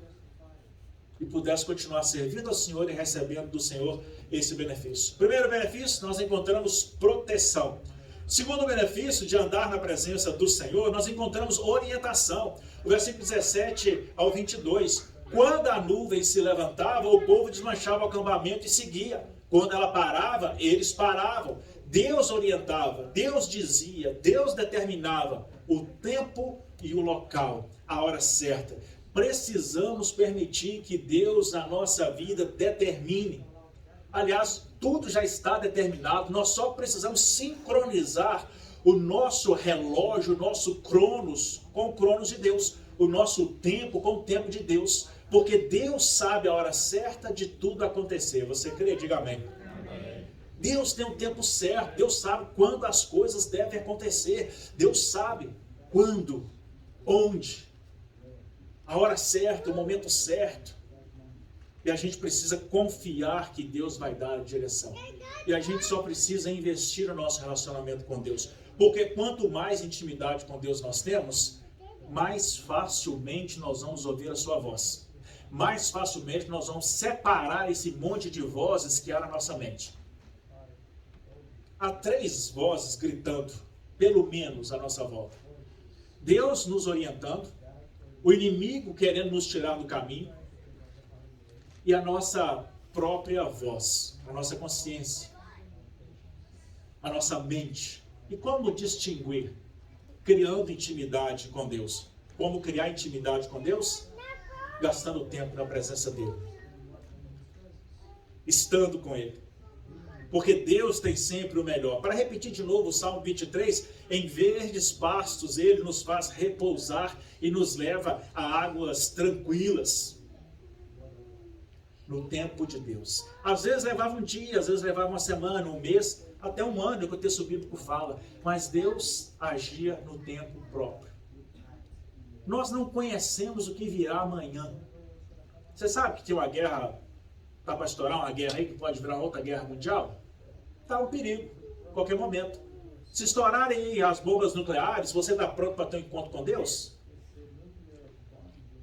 e pudesse continuar servindo ao Senhor e recebendo do Senhor esse benefício. Primeiro benefício, nós encontramos proteção. Segundo benefício de andar na presença do Senhor, nós encontramos orientação. O versículo 17 ao 22. Quando a nuvem se levantava, o povo desmanchava o acampamento e seguia. Quando ela parava, eles paravam. Deus orientava, Deus dizia, Deus determinava o tempo e o local, a hora certa. Precisamos permitir que Deus na nossa vida determine Aliás, tudo já está determinado, nós só precisamos sincronizar o nosso relógio, o nosso cronos, com o cronos de Deus, o nosso tempo com o tempo de Deus, porque Deus sabe a hora certa de tudo acontecer. Você crê? Diga amém. Deus tem um tempo certo, Deus sabe quando as coisas devem acontecer, Deus sabe quando, onde, a hora certa, o momento certo. E a gente precisa confiar que Deus vai dar a direção. E a gente só precisa investir no nosso relacionamento com Deus. Porque quanto mais intimidade com Deus nós temos, mais facilmente nós vamos ouvir a sua voz. Mais facilmente nós vamos separar esse monte de vozes que há na nossa mente. Há 3 vozes gritando, pelo menos, à nossa volta. Deus nos orientando, o inimigo querendo nos tirar do caminho, e a nossa própria voz, a nossa consciência, a nossa mente. E como distinguir? Criando intimidade com Deus. Como criar intimidade com Deus? Gastando tempo na presença dEle. Estando com Ele. Porque Deus tem sempre o melhor. Para repetir de novo o Salmo 23, em verdes pastos Ele nos faz repousar e nos leva a águas tranquilas. No tempo de Deus. Às vezes levava um dia, às vezes levava uma semana, um mês, até um ano, que o texto bíblico fala. Mas Deus agia no tempo próprio. Nós não conhecemos o que virá amanhã. Você sabe que tem uma guerra, está para estourar uma guerra aí, que pode virar outra guerra mundial? Está um perigo, a qualquer momento. Se estourarem aí as bombas nucleares, você está pronto para ter um encontro com Deus?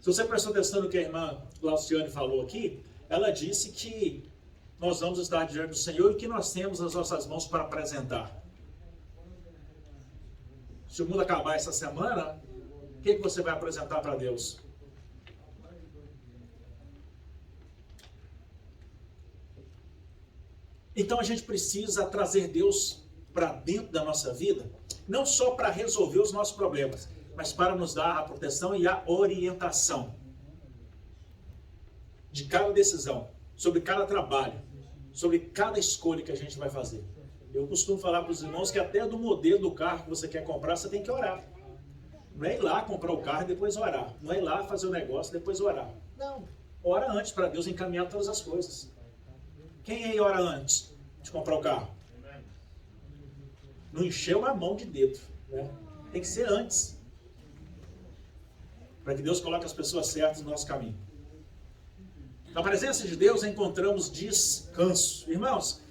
Se você prestou atenção no que a irmã Glauciane falou aqui, ela disse que nós vamos estar diante do Senhor e que nós temos as nossas mãos para apresentar. Se o mundo acabar essa semana, o que você vai apresentar para Deus? Então a gente precisa trazer Deus para dentro da nossa vida, não só para resolver os nossos problemas, mas para nos dar a proteção e a orientação de cada decisão, sobre cada trabalho, sobre cada escolha que a gente vai fazer. Eu costumo falar para os irmãos que até do modelo do carro que você quer comprar, você tem que orar. Não é ir lá comprar o carro e depois orar. Não é ir lá fazer o negócio e depois orar. Não. Ora antes para Deus encaminhar todas as coisas. Quem aí ora antes de comprar o carro? Não encheu a mão de dedo, né? Tem que ser antes. Para que Deus coloque as pessoas certas no nosso caminho. Na presença de Deus encontramos descanso. Irmãos,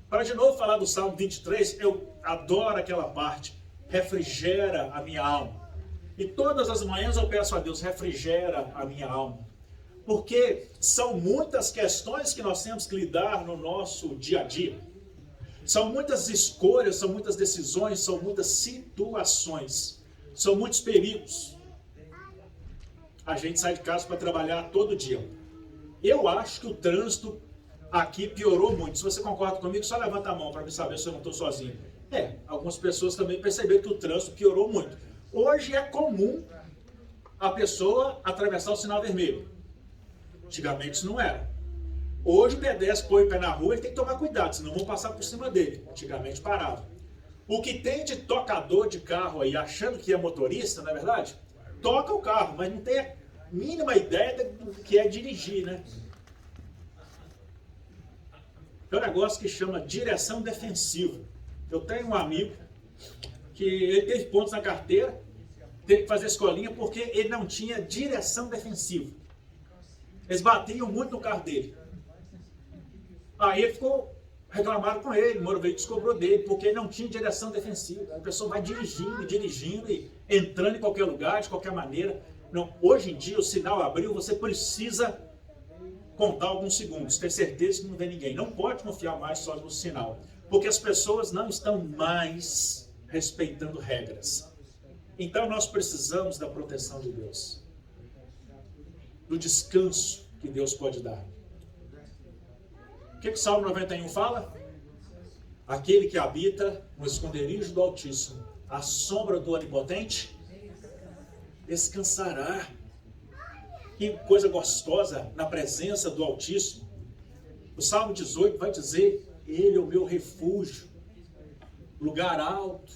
para de novo falar do Salmo 23, eu adoro aquela parte. Refrigera a minha alma. E todas as manhãs eu peço a Deus, refrigera a minha alma. Porque são muitas questões que nós temos que lidar no nosso dia a dia. São muitas escolhas, são muitas decisões, são muitas situações. São muitos perigos. A gente sai de casa para trabalhar todo dia. Eu acho que o trânsito aqui piorou muito. Se você concorda comigo, só levanta a mão para me saber se eu não estou sozinho. Algumas pessoas também perceberam que o trânsito piorou muito. Hoje é comum a pessoa atravessar o sinal vermelho. Antigamente isso não era. Hoje o pedestre põe o pé na rua, ele tem que tomar cuidado, senão vão passar por cima dele. Antigamente parava. O que tem de tocador de carro aí, achando que é motorista, não é verdade? Toca o carro, mas não tem a mínima ideia do que é dirigir, né? É um negócio que chama direção defensiva. Eu tenho um amigo que ele teve pontos na carteira, teve que fazer escolinha porque ele não tinha direção defensiva. Eles batiam muito no carro dele. Aí ele ficou reclamado com ele, o Moro Veículos cobrou dele, porque ele não tinha direção defensiva. A pessoa vai dirigindo e entrando em qualquer lugar, de qualquer maneira. Não, hoje em dia o sinal abriu, você precisa contar alguns segundos, ter certeza que não vê ninguém. Não pode confiar mais só no sinal, porque as pessoas não estão mais respeitando regras. Então nós precisamos da proteção de Deus, do descanso que Deus pode dar. O que o Salmo 91 fala? Aquele que habita no esconderijo do Altíssimo, à sombra do Onipotente, descansará. Que coisa gostosa na presença do Altíssimo. O Salmo 18 vai dizer, ele é o meu refúgio, lugar alto.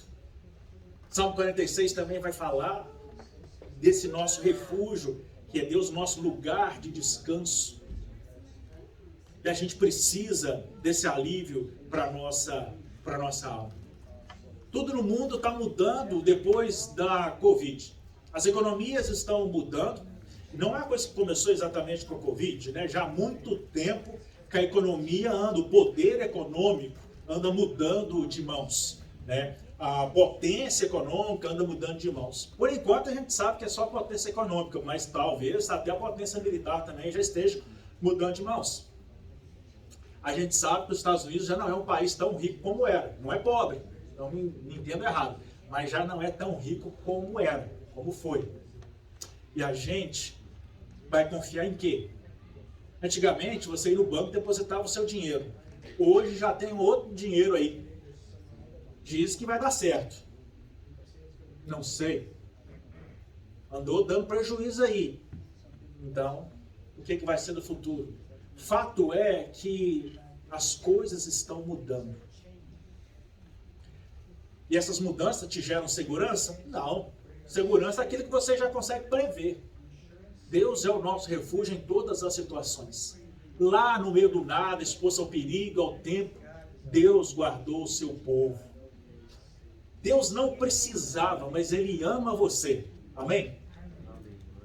O Salmo 46 também vai falar desse nosso refúgio, que é Deus, nosso lugar de descanso. E a gente precisa desse alívio para a nossa alma. Tudo no mundo está mudando depois da Covid. As economias estão mudando. Não é uma coisa que começou exatamente com a Covid, né? Já há muito tempo que a economia anda, o poder econômico anda mudando de mãos, né? A potência econômica anda mudando de mãos. Por enquanto a gente sabe que é só a potência econômica, mas talvez até a potência militar também já esteja mudando de mãos. A gente sabe que os Estados Unidos já não é um país tão rico como era. Não é pobre, não me entendo errado, mas já não é tão rico como era, como foi. E a gente vai confiar em quê? Antigamente você ia no banco e depositava o seu dinheiro. Hoje já tem outro dinheiro aí. Diz que vai dar certo. Não sei. Andou dando prejuízo aí. Então, o que vai ser do futuro? Fato é que as coisas estão mudando. E essas mudanças te geram segurança? Não. Segurança é aquilo que você já consegue prever. Deus é o nosso refúgio em todas as situações. Lá no meio do nada, exposto ao perigo, ao tempo, Deus guardou o seu povo. Deus não precisava, mas Ele ama você. Amém?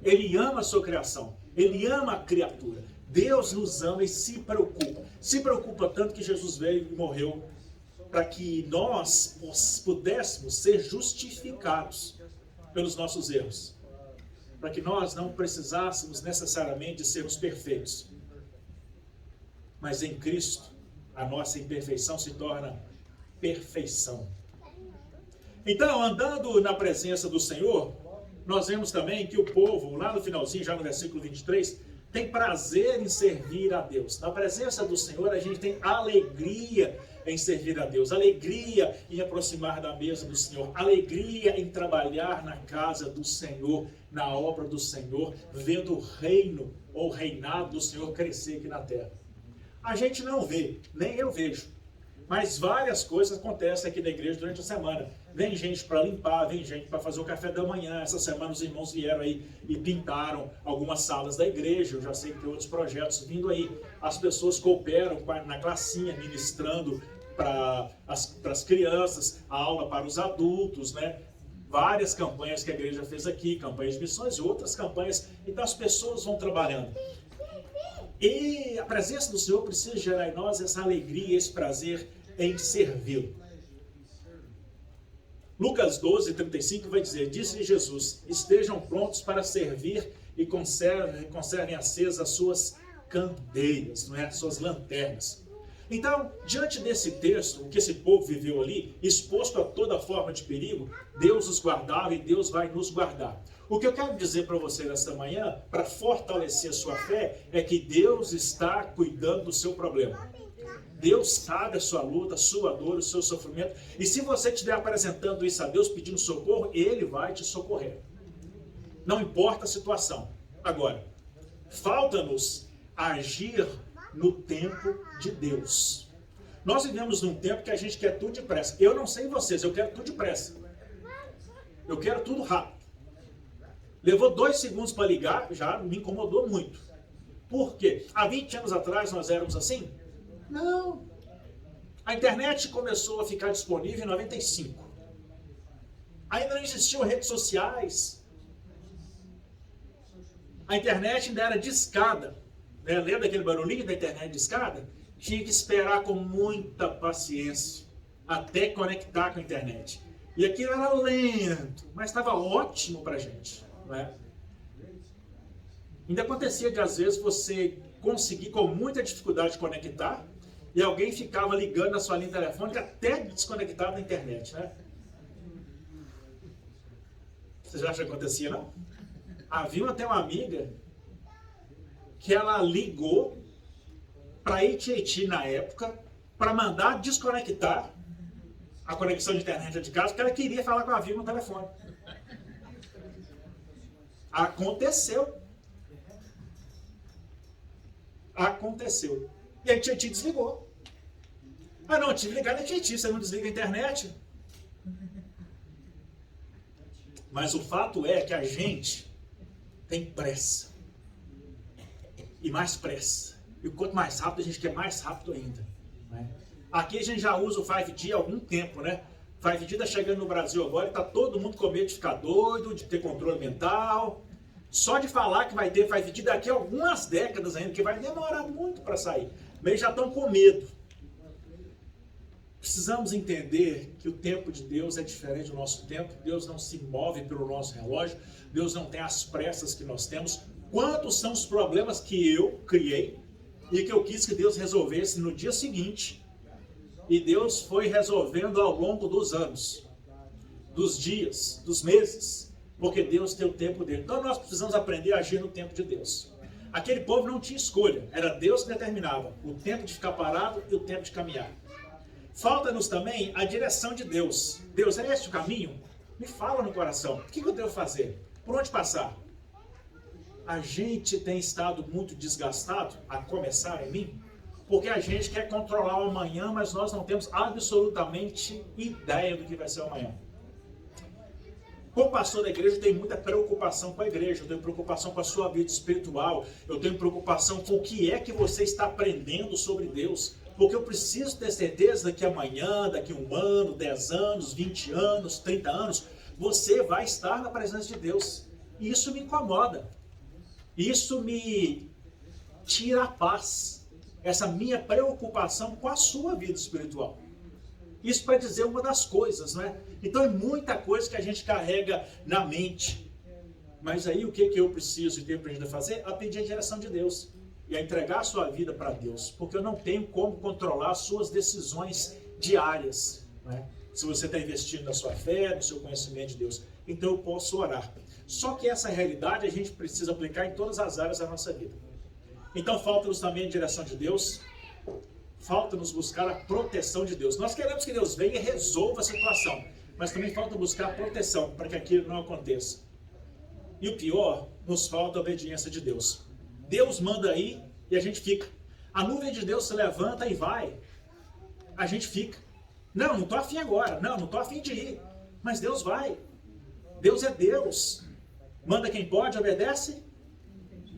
Ele ama a sua criação. Ele ama a criatura. Deus nos ama e se preocupa. Se preocupa tanto que Jesus veio e morreu para que nós pudéssemos ser justificados pelos nossos erros. Para que nós não precisássemos necessariamente sermos perfeitos. Mas em Cristo, a nossa imperfeição se torna perfeição. Então, andando na presença do Senhor, nós vemos também que o povo, lá no finalzinho, já no versículo 23, tem prazer em servir a Deus. Na presença do Senhor, a gente tem alegria em servir a Deus, alegria em aproximar da mesa do Senhor, alegria em trabalhar na casa do Senhor, na obra do Senhor, vendo o reino ou o reinado do Senhor crescer aqui na terra. A gente não vê, nem eu vejo, mas várias coisas acontecem aqui na igreja durante a semana. Vem gente para limpar, vem gente para fazer o café da manhã. Essa semana os irmãos vieram aí e pintaram algumas salas da igreja. Eu já sei que tem outros projetos vindo aí. As pessoas cooperam na classinha, ministrando para as crianças, a aula para os adultos, né? Várias campanhas que a igreja fez aqui, campanhas de missões e outras campanhas. Então as pessoas vão trabalhando. E a presença do Senhor precisa gerar em nós essa alegria, esse prazer em servi-lo. Lucas 12, 35 vai dizer, disse Jesus, estejam prontos para servir e conservem acesas as suas candeias, não é? As suas lanternas. Então, diante desse texto, o que esse povo viveu ali, exposto a toda forma de perigo, Deus os guardava e Deus vai nos guardar. O que eu quero dizer para você nesta manhã, para fortalecer a sua fé, é que Deus está cuidando do seu problema. Deus sabe a sua luta, a sua dor, o seu sofrimento. E se você estiver apresentando isso a Deus, pedindo socorro, Ele vai te socorrer. Não importa a situação. Agora, falta-nos agir no tempo de Deus. Nós vivemos num tempo que a gente quer tudo depressa. Eu não sei vocês, eu quero tudo depressa. Eu quero tudo rápido. Levou 2 segundos para ligar, já me incomodou muito. Por quê? Há 20 anos atrás nós éramos assim? Não. A internet começou a ficar disponível em 95. Ainda não existiam redes sociais. A internet ainda era discada. Né? Lembra daquele barulhinho da internet discada? Tinha que esperar com muita paciência até conectar com a internet. E aquilo era lento, mas estava ótimo para a gente. Não é? Ainda acontecia de às vezes você conseguir com muita dificuldade conectar e alguém ficava ligando na sua linha telefônica até desconectado da internet, né? Você já acha que acontecia, não? Havia até uma amiga que ela ligou para a AT&T na época para mandar desconectar a conexão de internet de casa, porque ela queria falar com a Vivo no telefone. Aconteceu. Aconteceu. E a Tietchan desligou. Ah não, eu tive que ligar na Tietchan, você não desliga a internet? Mas o fato é que a gente tem pressa. E mais pressa. E quanto mais rápido, a gente quer mais rápido ainda. Né? Aqui a gente já usa o 5G há algum tempo, né? O 5G está chegando no Brasil agora e está todo mundo com medo de ficar doido, de ter controle mental. Só de falar que vai ter 5G daqui a algumas décadas ainda, que vai demorar muito para sair. Mas já estão com medo. Precisamos entender que o tempo de Deus é diferente do nosso tempo. Deus não se move pelo nosso relógio. Deus não tem as pressas que nós temos. Quantos são os problemas que eu criei e que eu quis que Deus resolvesse no dia seguinte? E Deus foi resolvendo ao longo dos anos, dos dias, dos meses. Porque Deus tem o tempo dele. Então nós precisamos aprender a agir no tempo de Deus. Aquele povo não tinha escolha. Era Deus que determinava o tempo de ficar parado e o tempo de caminhar. Falta-nos também a direção de Deus. Deus, é este o caminho? Me fala no coração. O que eu devo fazer? Por onde passar? A gente tem estado muito desgastado, a começar em mim, porque a gente quer controlar o amanhã, mas nós não temos absolutamente ideia do que vai ser o amanhã. Como pastor da igreja, eu tenho muita preocupação com a igreja, eu tenho preocupação com a sua vida espiritual, eu tenho preocupação com o que é que você está aprendendo sobre Deus, porque eu preciso ter certeza que amanhã, daqui a 1 ano, 10 anos, 20 anos, 30 anos, você vai estar na presença de Deus. E isso me incomoda, isso me tira a paz, essa minha preocupação com a sua vida espiritual. Isso para dizer uma das coisas, né? Então é muita coisa que a gente carrega na mente. Mas aí o que eu preciso e tenho aprendido a fazer? A pedir a direção de Deus. E a entregar a sua vida para Deus. Porque eu não tenho como controlar as suas decisões diárias. Né? Se você está investindo na sua fé, no seu conhecimento de Deus. Então eu posso orar. Só que essa realidade a gente precisa aplicar em todas as áreas da nossa vida. Então falta-nos também a direção de Deus. Falta-nos buscar a proteção de Deus. Nós queremos que Deus venha e resolva a situação, mas também falta buscar a proteção para que aquilo não aconteça. E o pior, nos falta a obediência de Deus. Deus manda ir e a gente fica. A nuvem de Deus se levanta e vai. A gente fica. Não estou afim agora. Não estou afim de ir. Mas Deus vai. Deus é Deus. Manda quem pode, obedece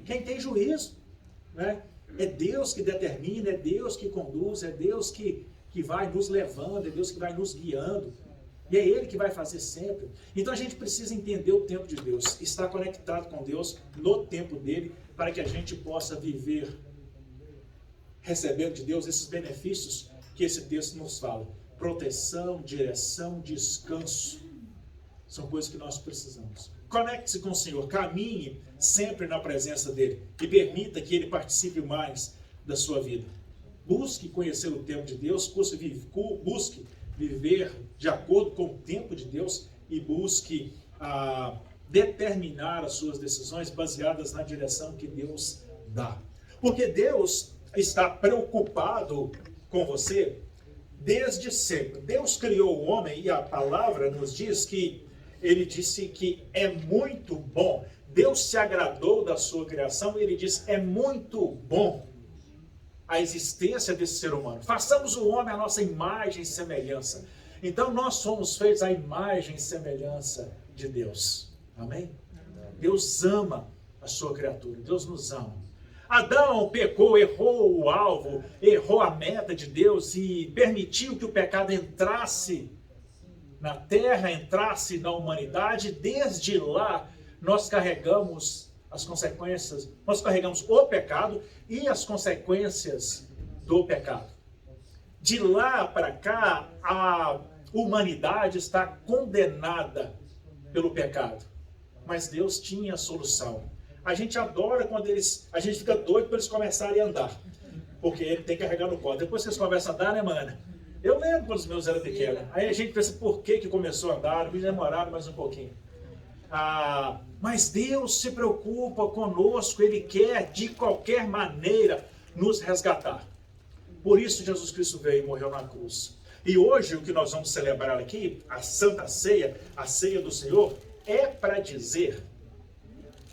quem tem juízo. Né? É Deus que determina, é Deus que conduz, é Deus que vai nos levando, é Deus que vai nos guiando. E é Ele que vai fazer sempre. Então a gente precisa entender o tempo de Deus, estar conectado com Deus no tempo dEle, para que a gente possa viver recebendo de Deus esses benefícios que esse texto nos fala. Proteção, direção, descanso. São coisas que nós precisamos. Conecte-se com o Senhor, caminhe sempre na presença dEle e permita que Ele participe mais da sua vida. Busque conhecer o tempo de Deus, busque viver de acordo com o tempo de Deus e busque determinar as suas decisões baseadas na direção que Deus dá. Porque Deus está preocupado com você desde sempre. Deus criou o homem e a palavra nos diz que Ele disse que é muito bom. Deus se agradou da sua criação e Ele diz, é muito bom a existência desse ser humano. Façamos o homem à nossa imagem e semelhança. Então nós somos feitos à imagem e semelhança de Deus. Amém? Deus ama a sua criatura. Deus nos ama. Adão pecou, errou o alvo, errou a meta de Deus e permitiu que o pecado entrasse na terra, entrasse na humanidade. Desde lá nós carregamos as consequências, nós carregamos o pecado e as consequências do pecado. De lá para cá, a humanidade está condenada pelo pecado. Mas Deus tinha a solução. A gente adora quando a gente fica doido para eles começarem a andar. Porque ele tem que carregar no colo. Depois que eles começam a andar, né, mana? Eu lembro quando os meus eram pequenos. Aí a gente pensa, por que começou a andar? Me demoraram mais um pouquinho. Mas Deus se preocupa conosco. Ele quer, de qualquer maneira, nos resgatar. Por isso Jesus Cristo veio e morreu na cruz. E hoje o que nós vamos celebrar aqui, a Santa Ceia, a Ceia do Senhor, é para dizer,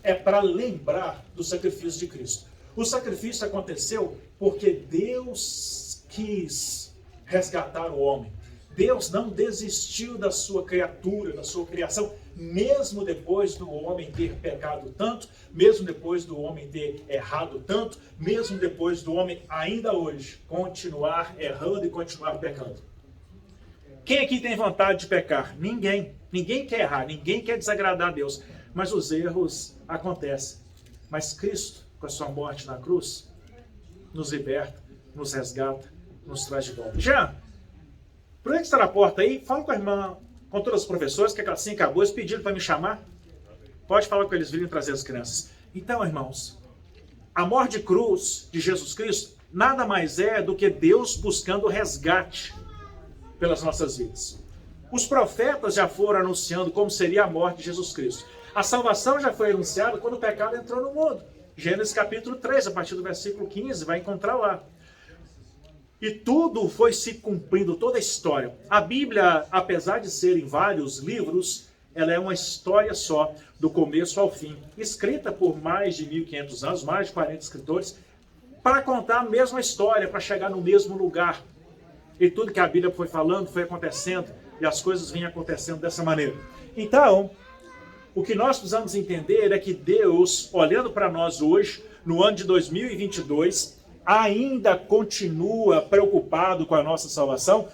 é para lembrar do sacrifício de Cristo. O sacrifício aconteceu porque Deus quis resgatar o homem. Deus não desistiu da sua criatura, da sua criação, mesmo depois do homem ter pecado tanto, mesmo depois do homem ter errado tanto, mesmo depois do homem, ainda hoje, continuar errando e continuar pecando. Quem aqui tem vontade de pecar? Ninguém. Ninguém quer errar, ninguém quer desagradar a Deus. Mas os erros acontecem. Mas Cristo, com a sua morte na cruz, nos liberta, nos resgata, nos traz de volta. Jean, por que está na porta aí? Fala com a irmã, com todos os professores, que assim acabou, eles pediram para me chamar. Pode falar com eles virem trazer as crianças. Então, irmãos, a morte de cruz de Jesus Cristo nada mais é do que Deus buscando resgate pelas nossas vidas. Os profetas já foram anunciando como seria a morte de Jesus Cristo. A salvação já foi anunciada quando o pecado entrou no mundo. Gênesis capítulo 3, a partir do versículo 15, vai encontrar lá. E tudo foi se cumprindo, toda a história. A Bíblia, apesar de ser em vários livros, ela é uma história só, do começo ao fim. Escrita por mais de 1.500 anos, mais de 40 escritores, para contar a mesma história, para chegar no mesmo lugar. E tudo que a Bíblia foi falando, foi acontecendo, e as coisas vinham acontecendo dessa maneira. Então, o que nós precisamos entender é que Deus, olhando para nós hoje, no ano de 2022, ainda continua preocupado com a nossa salvação,